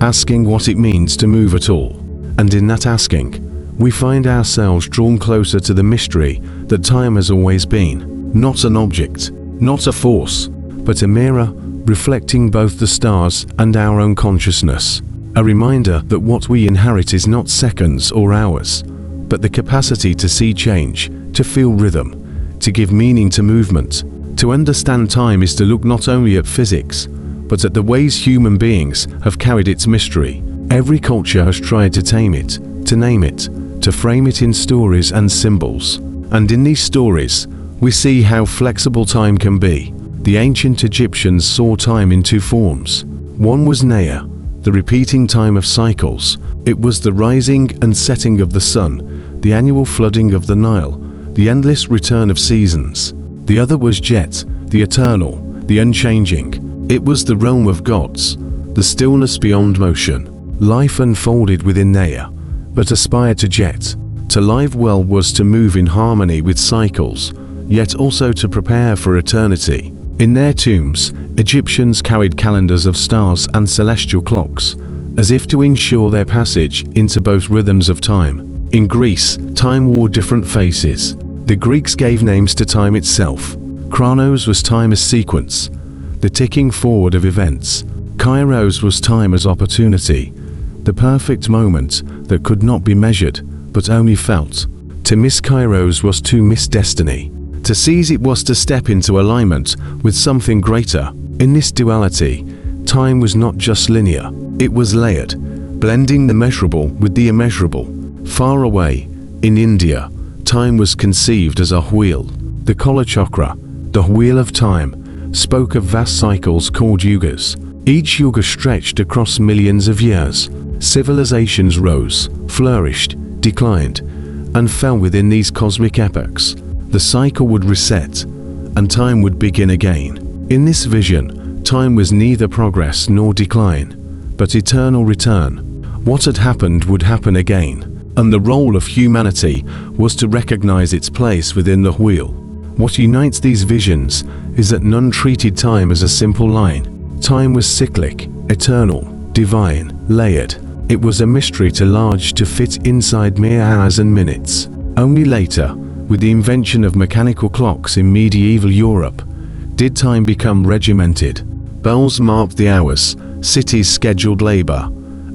asking what it means to move at all. And in that asking, we find ourselves drawn closer to the mystery that time has always been. Not an object, not a force, but a mirror reflecting both the stars and our own consciousness. A reminder that what we inherit is not seconds or hours, but the capacity to see change, to feel rhythm, to give meaning to movement. To understand time is to look not only at physics, but at the ways human beings have carried its mystery. Every culture has tried to tame it, to name it, to frame it in stories and symbols. And in these stories, we see how flexible time can be. The ancient Egyptians saw time in two forms. One was Naya, the repeating time of cycles. It was the rising and setting of the sun, the annual flooding of the Nile, the endless return of seasons. The other was Jet, the eternal, the unchanging. It was the realm of gods, the stillness beyond motion. Life unfolded within Naya, but aspired to Jet. To live well was to move in harmony with cycles, yet also to prepare for eternity. In their tombs, Egyptians carried calendars of stars and celestial clocks, as if to ensure their passage into both rhythms of time. In Greece, time wore different faces. The Greeks gave names to time itself. Chronos was time as sequence, the ticking forward of events. Kairos was time as opportunity, the perfect moment that could not be measured, but only felt. To miss Kairos was to miss destiny. To seize it was to step into alignment with something greater. In this duality, time was not just linear, it was layered, blending the measurable with the immeasurable. Far away, in India, time was conceived as a wheel. The Kala Chakra, the wheel of time, spoke of vast cycles called yugas. Each yuga stretched across millions of years. Civilizations rose, flourished, declined, and fell within these cosmic epochs. The cycle would reset, and time would begin again. In this vision, time was neither progress nor decline, but eternal return. What had happened would happen again, and the role of humanity was to recognize its place within the wheel. What unites these visions is that none treated time as a simple line. Time was cyclic, eternal, divine, layered. It was a mystery too large to fit inside mere hours and minutes. Only later, with the invention of mechanical clocks in medieval Europe, did time become regimented. Bells marked the hours, cities scheduled labor,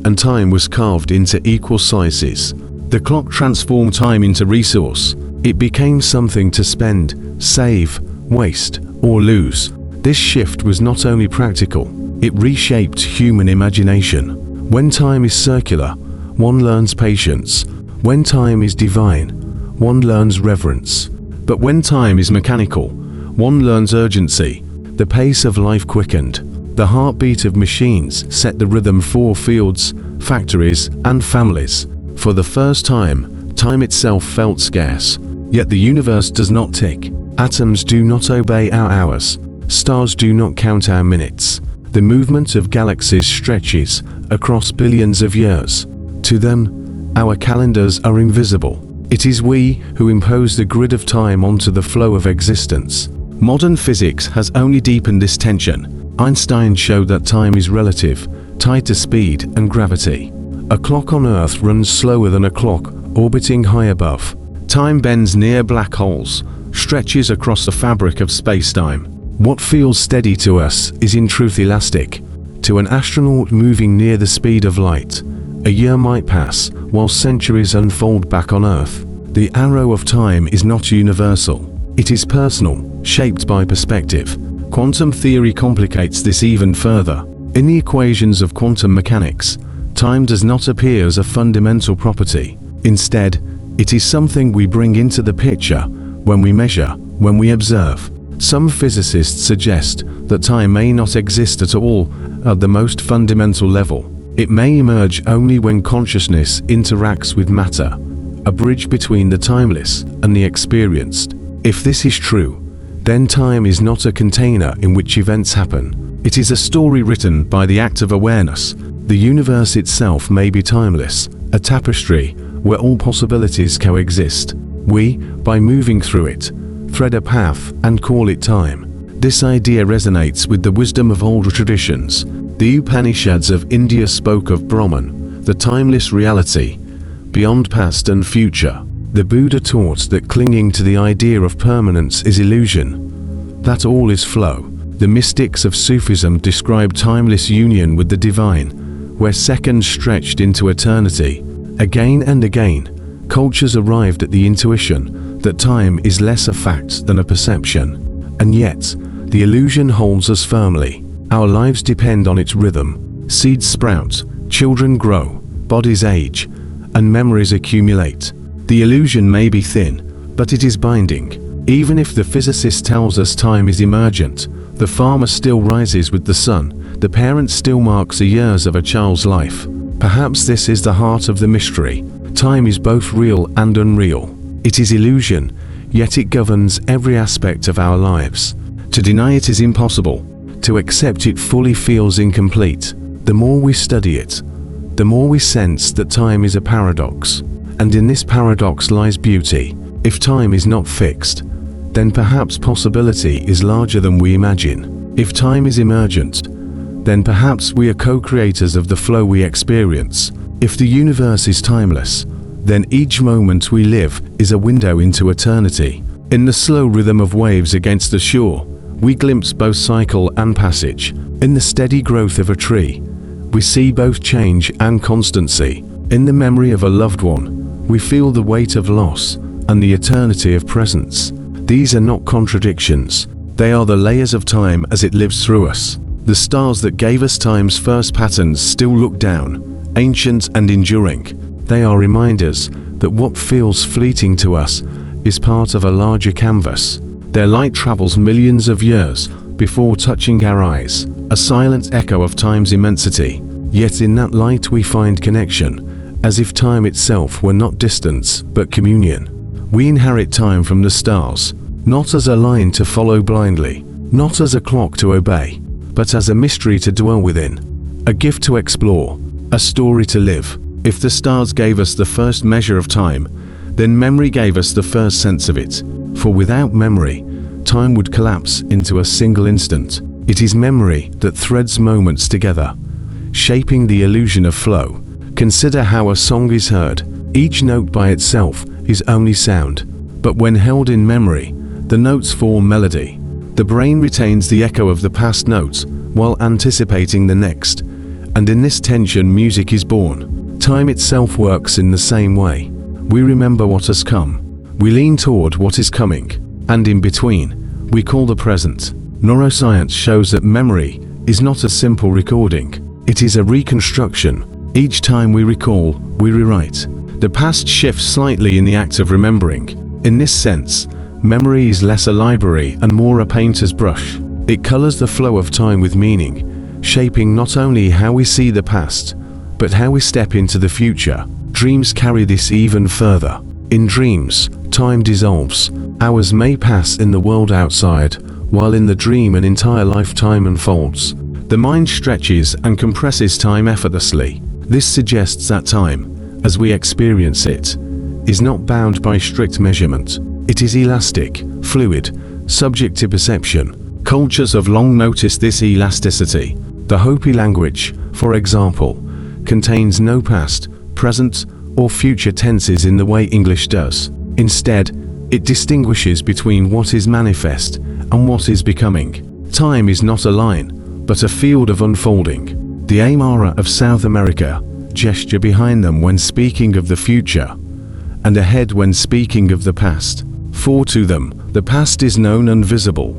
and time was carved into equal slices. The clock transformed time into resource. It became something to spend, save, waste, or lose. This shift was not only practical, it reshaped human imagination. When time is circular, one learns patience. When time is divine, one learns reverence. But when time is mechanical, one learns urgency. The pace of life quickened. The heartbeat of machines set the rhythm for fields, factories, and families. For the first time, time itself felt scarce. Yet the universe does not tick. Atoms do not obey our hours. Stars do not count our minutes. The movement of galaxies stretches across billions of years. To them, our calendars are invisible. It is we who impose the grid of time onto the flow of existence. Modern physics has only deepened this tension. Einstein showed that time is relative, tied to speed and gravity. A clock on Earth runs slower than a clock orbiting high above. Time bends near black holes, stretches across the fabric of space-time. What feels steady to us is in truth elastic. To an astronaut moving near the speed of light, a year might pass while centuries unfold back on Earth. The arrow of time is not universal. It is personal, shaped by perspective. Quantum theory complicates this even further. In the equations of quantum mechanics, time does not appear as a fundamental property. Instead, it is something we bring into the picture when we measure, when we observe. Some physicists suggest that time may not exist at all at the most fundamental level. It may emerge only when consciousness interacts with matter, a bridge between the timeless and the experienced. If this is true, then time is not a container in which events happen. It is a story written by the act of awareness. The universe itself may be timeless, a tapestry where all possibilities coexist. We, by moving through it, thread a path and call it time. This idea resonates with the wisdom of older traditions. The Upanishads of India spoke of Brahman, the timeless reality, beyond past and future. The Buddha taught that clinging to the idea of permanence is illusion, that all is flow. The mystics of Sufism describe timeless union with the divine, where seconds stretched into eternity. Again and again, cultures arrived at the intuition that time is less a fact than a perception. And yet, the illusion holds us firmly. Our lives depend on its rhythm. Seeds sprout, children grow, bodies age, and memories accumulate. The illusion may be thin, but it is binding. Even if the physicist tells us time is emergent, the farmer still rises with the sun, the parent still marks the years of a child's life. Perhaps this is the heart of the mystery. Time is both real and unreal. It is illusion, yet it governs every aspect of our lives. To deny it is impossible. To accept it fully feels incomplete. The more we study it, the more we sense that time is a paradox. And in this paradox lies beauty. If time is not fixed, then perhaps possibility is larger than we imagine. If time is emergent, then perhaps we are co-creators of the flow we experience. If the universe is timeless, then each moment we live is a window into eternity. In the slow rhythm of waves against the shore, we glimpse both cycle and passage. In the steady growth of a tree, we see both change and constancy. In the memory of a loved one, we feel the weight of loss and the eternity of presence. These are not contradictions. They are the layers of time as it lives through us. The stars that gave us time's first patterns still look down, ancient and enduring. They are reminders that what feels fleeting to us is part of a larger canvas. Their light travels millions of years before touching our eyes, a silent echo of time's immensity. Yet in that light we find connection, as if time itself were not distance, but communion. We inherit time from the stars, not as a line to follow blindly, not as a clock to obey, but as a mystery to dwell within, a gift to explore, a story to live. If the stars gave us the first measure of time, then memory gave us the first sense of it. For without memory, time would collapse into a single instant. It is memory that threads moments together, shaping the illusion of flow. Consider how a song is heard. Each note by itself is only sound, but when held in memory, the notes form melody. The brain retains the echo of the past notes while anticipating the next, and in this tension music is born. Time itself works in the same way. We remember what has come, we lean toward what is coming, and in between, we call the present. Neuroscience shows that memory is not a simple recording, it is a reconstruction. Each time we recall, we rewrite. The past shifts slightly in the act of remembering. In this sense, memory is less a library and more a painter's brush. It colors the flow of time with meaning, shaping not only how we see the past, but how we step into the future. Dreams carry this even further. In dreams, time dissolves. Hours may pass in the world outside, while in the dream an entire lifetime unfolds. The mind stretches and compresses time effortlessly. This suggests that time, as we experience it, is not bound by strict measurement. It is elastic, fluid, subject to perception. Cultures have long noticed this elasticity. The Hopi language, for example, contains no past, present, or future tenses in the way English does. Instead, it distinguishes between what is manifest and what is becoming. Time is not a line, but a field of unfolding. The Aymara of South America gesture behind them when speaking of the future, and ahead when speaking of the past. For to them, the past is known and visible,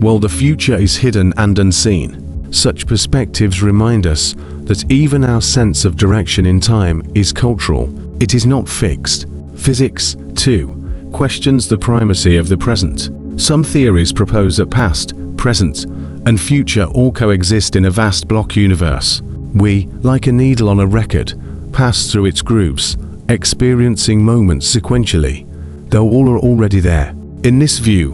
while the future is hidden and unseen. Such perspectives remind us that even our sense of direction in time is cultural. It is not fixed. Physics, too, questions the primacy of the present. Some theories propose that past, present, and future all coexist in a vast block universe. We, like a needle on a record, pass through its grooves, experiencing moments sequentially, though all are already there. In this view,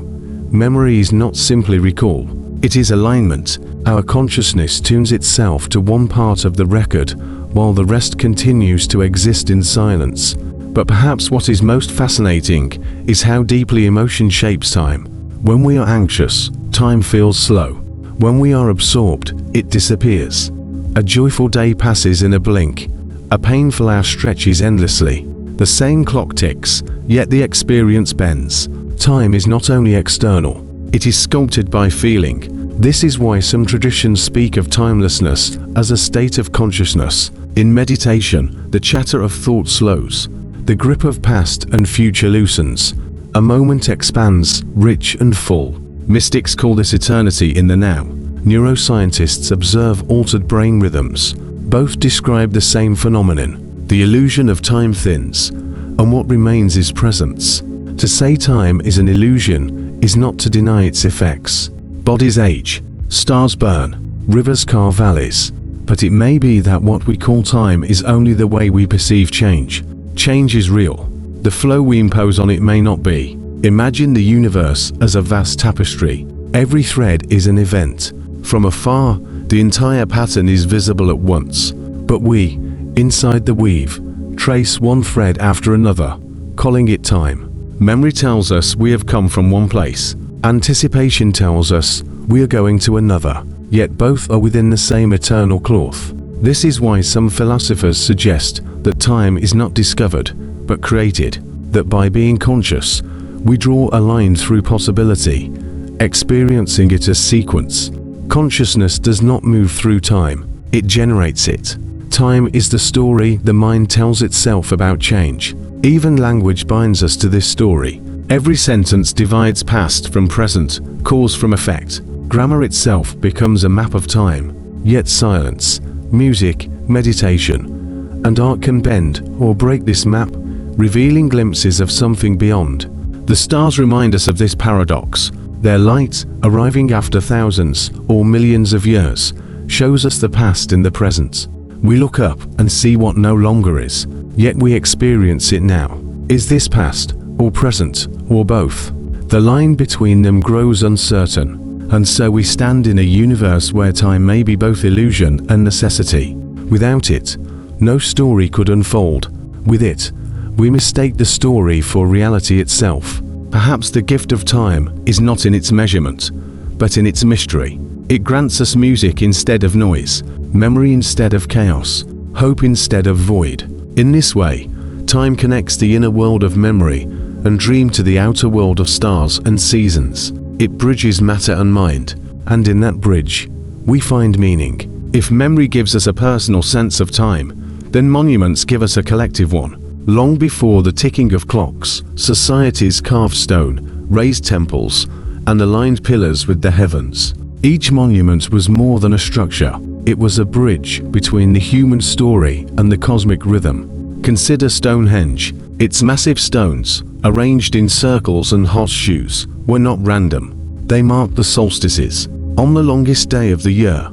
memory is not simply recall, it is alignment. Our consciousness tunes itself to one part of the record, while the rest continues to exist in silence. But perhaps what is most fascinating is how deeply emotion shapes time. When we are anxious, time feels slow. When we are absorbed, it disappears. A joyful day passes in a blink. A painful hour stretches endlessly. The same clock ticks, yet the experience bends. Time is not only external, it is sculpted by feeling. This is why some traditions speak of timelessness as a state of consciousness. In meditation, the chatter of thought slows. The grip of past and future loosens. A moment expands, rich and full. Mystics call this eternity in the now. Neuroscientists observe altered brain rhythms. Both describe the same phenomenon. The illusion of time thins, and what remains is presence. To say time is an illusion is not to deny its effects. Bodies age, stars burn, rivers carve valleys, but it may be that what we call time is only the way we perceive change. Change is real. The flow we impose on it may not be. Imagine the universe as a vast tapestry. Every thread is an event. From afar, the entire pattern is visible at once, but we, inside the weave, trace one thread after another, calling it time. Memory tells us we have come from one place. Anticipation tells us we are going to another, yet both are within the same eternal cloth. This is why some philosophers suggest that time is not discovered, but created, that by being conscious, We draw a line through possibility, experiencing it as sequence. Consciousness does not move through time, it generates it. Time is the story the mind tells itself about change. Even language binds us to this story. Every sentence divides past from present, cause from effect. Grammar itself becomes a map of time, yet silence, music, meditation, and art can bend or break this map, revealing glimpses of something beyond. The stars remind us of this paradox. Their light, arriving after thousands or millions of years, shows us the past in the present. We look up and see what no longer is, yet we experience it now. Is this past, or present, or both? The line between them grows uncertain, and so we stand in a universe where time may be both illusion and necessity. Without it, no story could unfold. With it, we mistake the story for reality itself. Perhaps the gift of time is not in its measurement, but in its mystery. It grants us music instead of noise, memory instead of chaos, hope instead of void. In this way, time connects the inner world of memory and dream to the outer world of stars and seasons. It bridges matter and mind, and in that bridge, we find meaning. If memory gives us a personal sense of time, then monuments give us a collective one. Long before the ticking of clocks, societies carved stone, raised temples, and aligned pillars with the heavens. Each monument was more than a structure. It was a bridge between the human story and the cosmic rhythm. Consider Stonehenge. Its massive stones, arranged in circles and horseshoes, were not random. They marked the solstices. On the longest day of the year,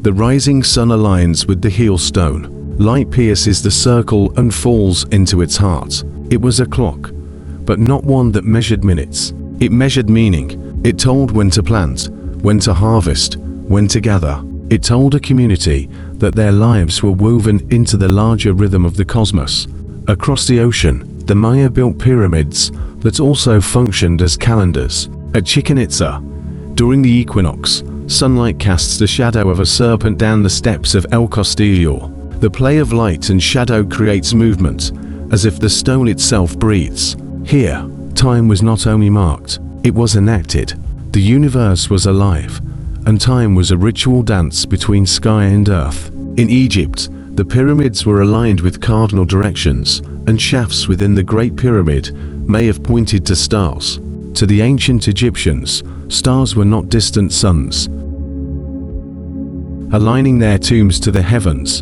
the rising sun aligns with the heel stone. Light pierces the circle and falls into its heart. It was a clock, but not one that measured minutes. It measured meaning. It told when to plant, when to harvest, when to gather. It told a community that their lives were woven into the larger rhythm of the cosmos. Across the ocean, the Maya built pyramids that also functioned as calendars. At Chichen Itza, during the equinox, sunlight casts the shadow of a serpent down the steps of El Castillo. The play of light and shadow creates movement, as if the stone itself breathes. Here, time was not only marked, it was enacted. The universe was alive, and time was a ritual dance between sky and earth. In Egypt, the pyramids were aligned with cardinal directions, and shafts within the Great Pyramid may have pointed to stars. To the ancient Egyptians, stars were not distant suns. Aligning their tombs to the heavens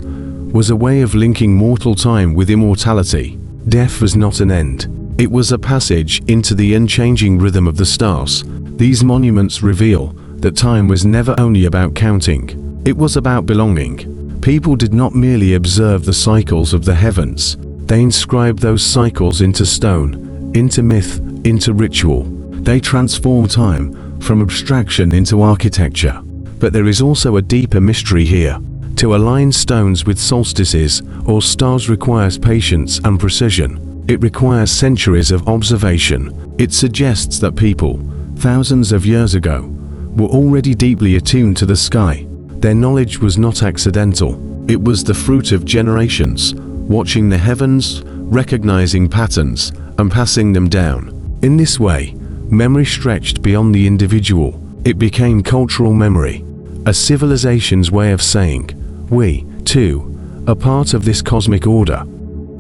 was a way of linking mortal time with immortality. Death was not an end. It was a passage into the unchanging rhythm of the stars. These monuments reveal that time was never only about counting. It was about belonging. People did not merely observe the cycles of the heavens. They inscribed those cycles into stone, into myth, into ritual. They transformed time from abstraction into architecture. But there is also a deeper mystery here. To align stones with solstices or stars requires patience and precision. It requires centuries of observation. It suggests that people, thousands of years ago, were already deeply attuned to the sky. Their knowledge was not accidental. It was the fruit of generations, watching the heavens, recognizing patterns, and passing them down. In this way, memory stretched beyond the individual. It became cultural memory, a civilization's way of saying, we, too, are part of this cosmic order.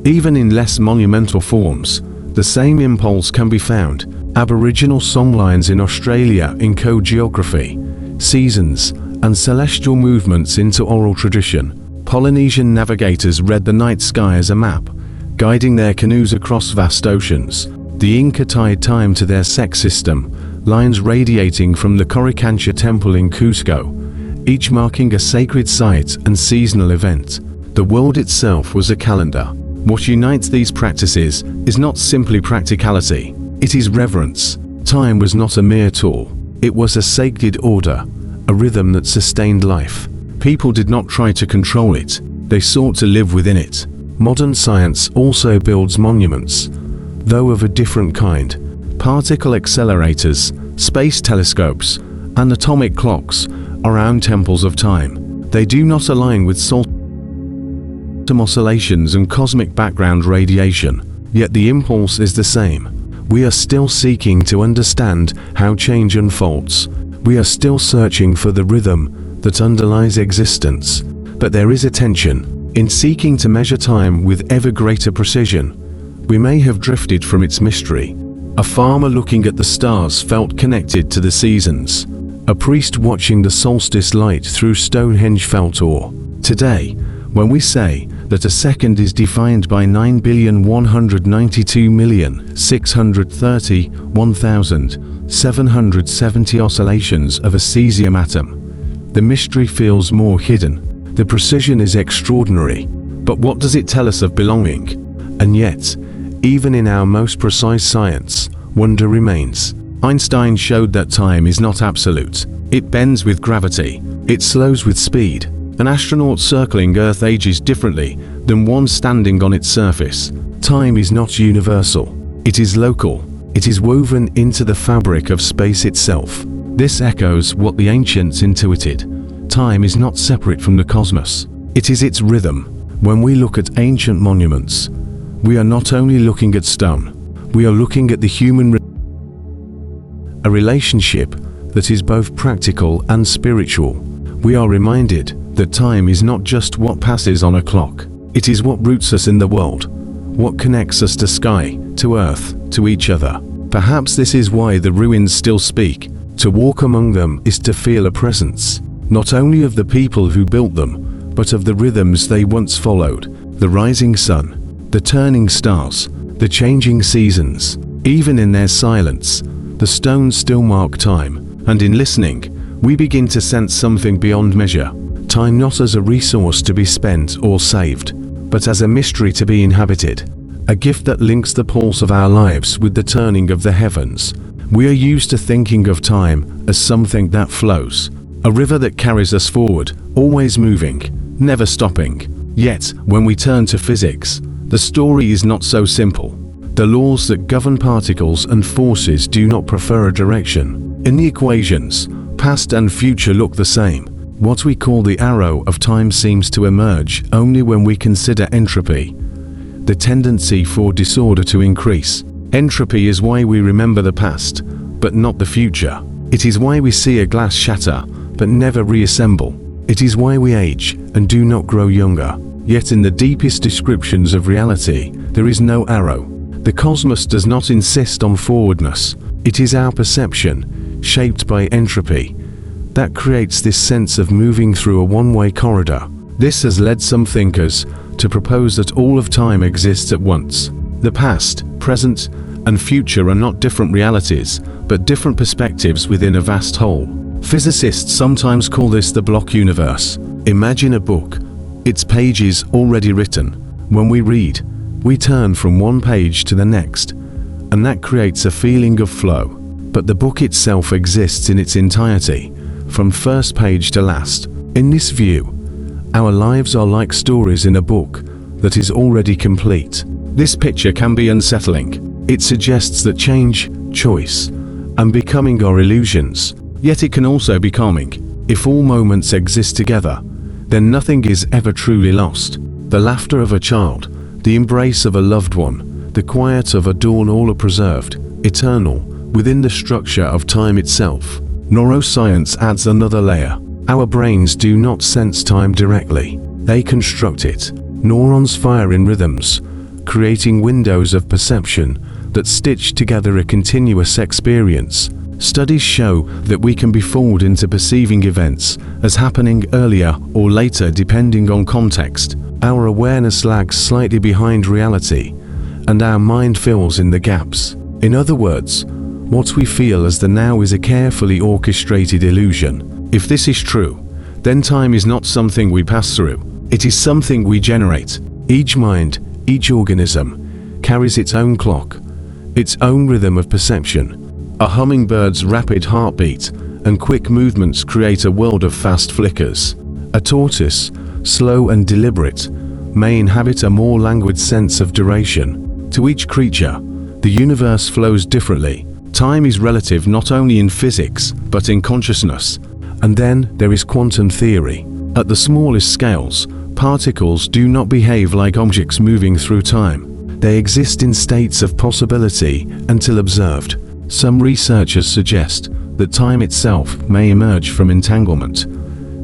Even in less monumental forms, the same impulse can be found. Aboriginal songlines in Australia encode geography, seasons, and celestial movements into oral tradition. Polynesian navigators read the night sky as a map, guiding their canoes across vast oceans. The Inca tied time to their sex system, lines radiating from the Coricancha temple in Cusco, each marking a sacred site and seasonal event. The world itself was a calendar. What unites these practices is not simply practicality, it is reverence. Time was not a mere tool, it was a sacred order, a rhythm that sustained life. People did not try to control it, they sought to live within it. Modern science also builds monuments, though of a different kind. Particle accelerators, space telescopes, and atomic clocks are round temples of time. They do not align with oscillations and cosmic background radiation, yet the impulse is the same. We are still seeking to understand how change unfolds. We are still searching for the rhythm that underlies existence. But there is a tension. In seeking to measure time with ever greater precision, we may have drifted from its mystery. A farmer looking at the stars felt connected to the seasons. A priest watching the solstice light through Stonehenge felt awe. Today, when we say that a second is defined by 9,192,631,770 oscillations of a cesium atom, the mystery feels more hidden. The precision is extraordinary. But what does it tell us of belonging? And yet, even in our most precise science, wonder remains. Einstein showed that time is not absolute. It bends with gravity. It slows with speed. An astronaut circling Earth ages differently than one standing on its surface. Time is not universal. It is local. It is woven into the fabric of space itself. This echoes what the ancients intuited. Time is not separate from the cosmos. It is its rhythm. When we look at ancient monuments, we are not only looking at stone, we are looking at the human a relationship that is both practical and spiritual. We are reminded that time is not just what passes on a clock. It is what roots us in the world, what connects us to sky, to earth, to each other. Perhaps this is why the ruins still speak. To walk among them is to feel a presence, not only of the people who built them, but of the rhythms they once followed, the rising sun, the turning stars, the changing seasons. Even in their silence, the stones still mark time, and in listening, we begin to sense something beyond measure. Time not as a resource to be spent or saved, but as a mystery to be inhabited, a gift that links the pulse of our lives with the turning of the heavens. We are used to thinking of time as something that flows, a river that carries us forward, always moving, never stopping. Yet, when we turn to physics, the story is not so simple. The laws that govern particles and forces do not prefer a direction. In the equations, past and future look the same. What we call the arrow of time seems to emerge only when we consider entropy, the tendency for disorder to increase. Entropy is why we remember the past, but not the future. It is why we see a glass shatter, but never reassemble. It is why we age and do not grow younger. Yet in the deepest descriptions of reality, there is no arrow. The cosmos does not insist on forwardness. It is our perception, shaped by entropy, that creates this sense of moving through a one-way corridor. This has led some thinkers to propose that all of time exists at once. The past, present, and future are not different realities, but different perspectives within a vast whole. Physicists sometimes call this the block universe. Imagine a book, its pages already written. When we read, we turn from one page to the next, and that creates a feeling of flow. But the book itself exists in its entirety, from first page to last. In this view, our lives are like stories in a book that is already complete. This picture can be unsettling. It suggests that change, choice, and becoming are illusions. Yet it can also be calming. If all moments exist together, then nothing is ever truly lost. The laughter of a child, the embrace of a loved one, the quiet of a dawn, all are preserved, eternal, within the structure of time itself. Neuroscience adds another layer. Our brains do not sense time directly. They construct it. Neurons fire in rhythms, creating windows of perception that stitch together a continuous experience. Studies show that we can be fooled into perceiving events as happening earlier or later depending on context. Our awareness lags slightly behind reality, and our mind fills in the gaps. In other words, what we feel as the now is a carefully orchestrated illusion. If this is true, then time is not something we pass through. It is something we generate. Each mind, each organism, carries its own clock, its own rhythm of perception. A hummingbird's rapid heartbeat and quick movements create a world of fast flickers. A tortoise, slow and deliberate, may inhabit a more languid sense of duration. To each creature, the universe flows differently. Time is relative not only in physics, but in consciousness. And then there is quantum theory. At the smallest scales, particles do not behave like objects moving through time. They exist in states of possibility until observed. Some researchers suggest that time itself may emerge from entanglement,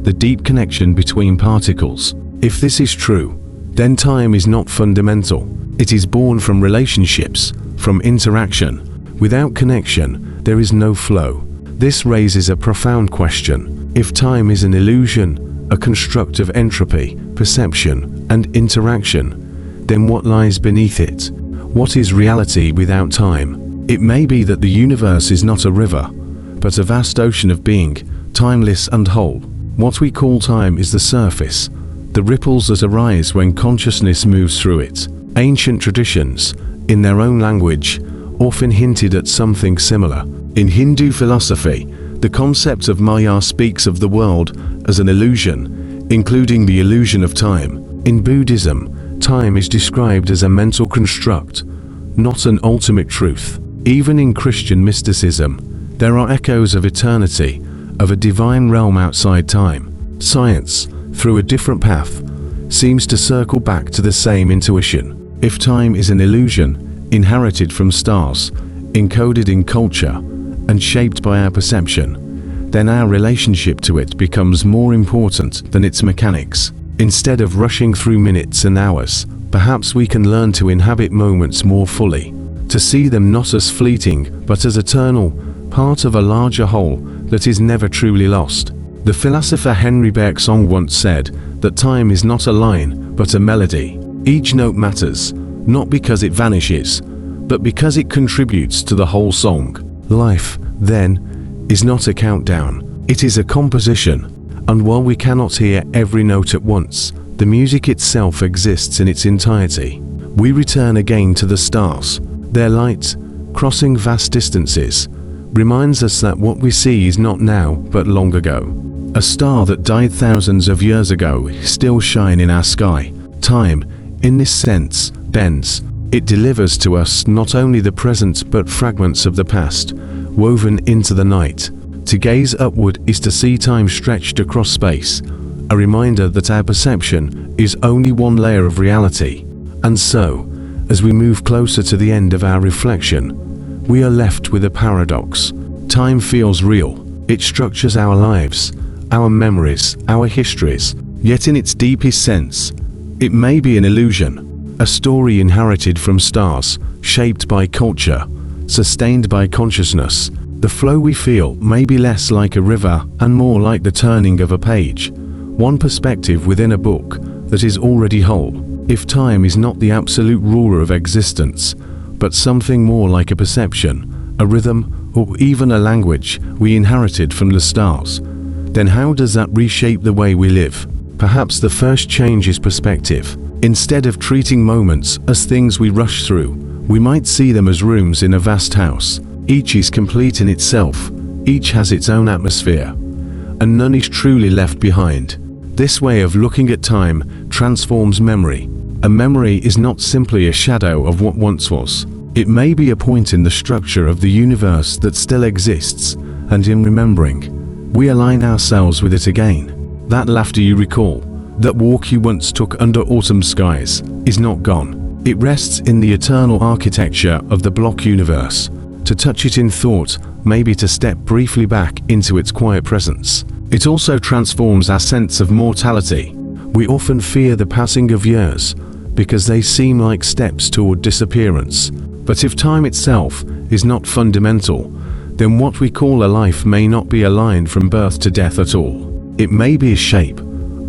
the deep connection between particles. If this is true, then time is not fundamental. It is born from relationships, from interaction. Without connection, there is no flow. This raises a profound question. If time is an illusion, a construct of entropy, perception, and interaction, then what lies beneath it? What is reality without time? It may be that the universe is not a river, but a vast ocean of being, timeless and whole. What we call time is the surface, the ripples that arise when consciousness moves through it. Ancient traditions, in their own language, often hinted at something similar. In Hindu philosophy, the concept of Maya speaks of the world as an illusion, including the illusion of time. In Buddhism, time is described as a mental construct, not an ultimate truth. Even in Christian mysticism, there are echoes of eternity, of a divine realm outside time. Science, through a different path, seems to circle back to the same intuition. If time is an illusion, inherited from stars, encoded in culture, and shaped by our perception, then our relationship to it becomes more important than its mechanics. Instead of rushing through minutes and hours, perhaps we can learn to inhabit moments more fully, to see them not as fleeting but as eternal, part of a larger whole that is never truly lost. The philosopher Henry Bergson once said that time is not a line but a melody. Each note matters, not because it vanishes, but because it contributes to the whole song. Life, then, is not a countdown. It is a composition, and while we cannot hear every note at once, the music itself exists in its entirety. We return again to the stars. Their light, crossing vast distances, reminds us that what we see is not now, but long ago. A star that died thousands of years ago still shines in our sky. Time, in this sense, bends. It delivers to us not only the present but fragments of the past, woven into the night. To gaze upward is to see time stretched across space, a reminder that our perception is only one layer of reality. And so, as we move closer to the end of our reflection, we are left with a paradox. Time feels real. It structures our lives, our memories, our histories, yet in its deepest sense, it may be an illusion, a story inherited from stars, shaped by culture, sustained by consciousness. The flow we feel may be less like a river and more like the turning of a page, one perspective within a book that is already whole. If time is not the absolute ruler of existence, but something more like a perception, a rhythm, or even a language we inherited from the stars, then how does that reshape the way we live? Perhaps the first change is perspective. Instead of treating moments as things we rush through, we might see them as rooms in a vast house. Each is complete in itself, each has its own atmosphere, and none is truly left behind. This way of looking at time transforms memory. A memory is not simply a shadow of what once was. It may be a point in the structure of the universe that still exists, and in remembering, we align ourselves with it again. That laughter you recall, that walk you once took under autumn skies, is not gone. It rests in the eternal architecture of the block universe. To touch it in thought, maybe to step briefly back into its quiet presence. It also transforms our sense of mortality. We often fear the passing of years, because they seem like steps toward disappearance. But if time itself is not fundamental, then what we call a life may not be a line from birth to death at all. It may be a shape,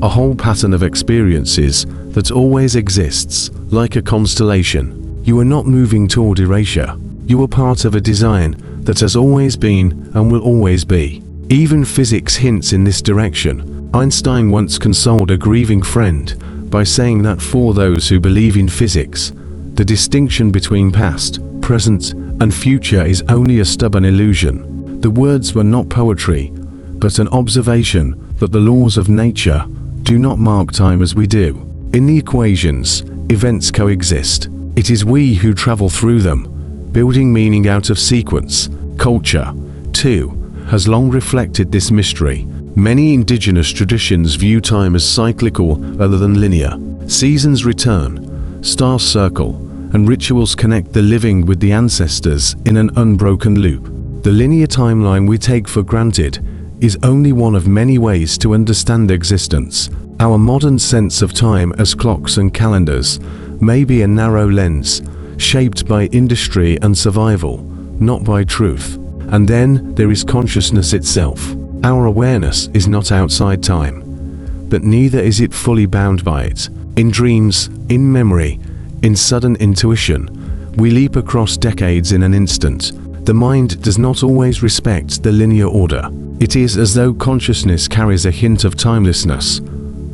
a whole pattern of experiences that always exists, like a constellation. You are not moving toward erasure. You are part of a design that has always been and will always be. Even physics hints in this direction. Einstein once consoled a grieving friend by saying that for those who believe in physics, the distinction between past, present, and future is only a stubborn illusion. The words were not poetry, but an observation that the laws of nature do not mark time as we do. In the equations, events coexist. It is we who travel through them, building meaning out of sequence. Culture, too, has long reflected this mystery. Many indigenous traditions view time as cyclical rather than linear. Seasons return, stars circle, and rituals connect the living with the ancestors in an unbroken loop. The linear timeline we take for granted is only one of many ways to understand existence. Our modern sense of time as clocks and calendars may be a narrow lens, shaped by industry and survival, not by truth. And then there is consciousness itself. Our awareness is not outside time, but neither is it fully bound by it. In dreams, in memory, in sudden intuition, we leap across decades in an instant. The mind does not always respect the linear order. It is as though consciousness carries a hint of timelessness,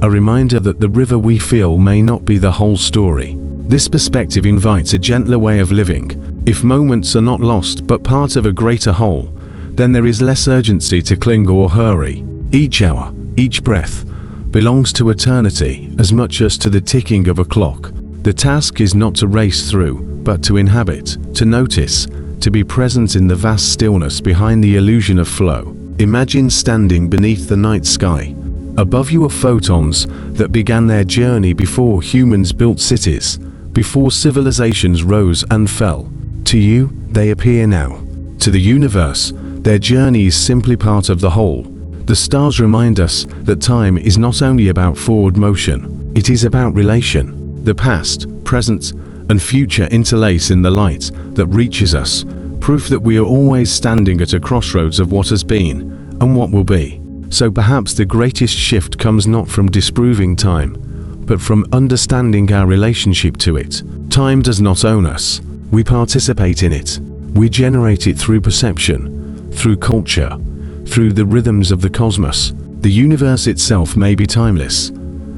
a reminder that the river we feel may not be the whole story. This perspective invites a gentler way of living. If moments are not lost but part of a greater whole, then there is less urgency to cling or hurry. Each hour, each breath, belongs to eternity as much as to the ticking of a clock. The task is not to race through, but to inhabit, to notice, to be present in the vast stillness behind the illusion of flow. Imagine standing beneath the night sky. Above you are photons that began their journey before humans built cities, before civilizations rose and fell. To you, they appear now. To the universe, their journey is simply part of the whole. The stars remind us that time is not only about forward motion, it is about relation. The past, present, and future interlace in the light that reaches us, proof that we are always standing at a crossroads of what has been and what will be. So perhaps the greatest shift comes not from disproving time, but from understanding our relationship to it. Time does not own us. We participate in it. We generate it through perception, through culture, through the rhythms of the cosmos. The universe itself may be timeless,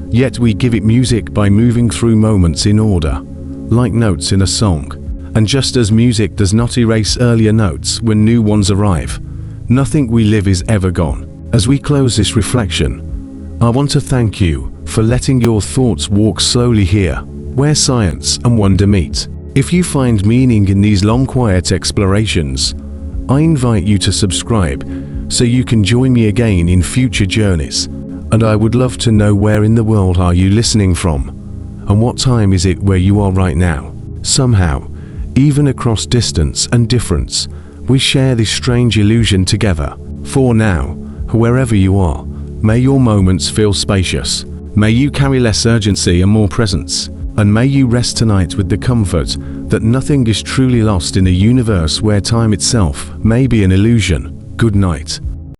yet we give it music by moving through moments in order, like notes in a song. And just as music does not erase earlier notes when new ones arrive, nothing we live is ever gone. As we close this reflection, I want to thank you for letting your thoughts walk slowly here, where science and wonder meet. If you find meaning in these long quiet explorations, I invite you to subscribe so you can join me again in future journeys. And I would love to know, where in the world are you listening from? And what time is it where you are right now? Somehow, even across distance and difference, we share this strange illusion together. For now, wherever you are, may your moments feel spacious. May you carry less urgency and more presence. And may you rest tonight with the comfort that nothing is truly lost in a universe where time itself may be an illusion. Good night.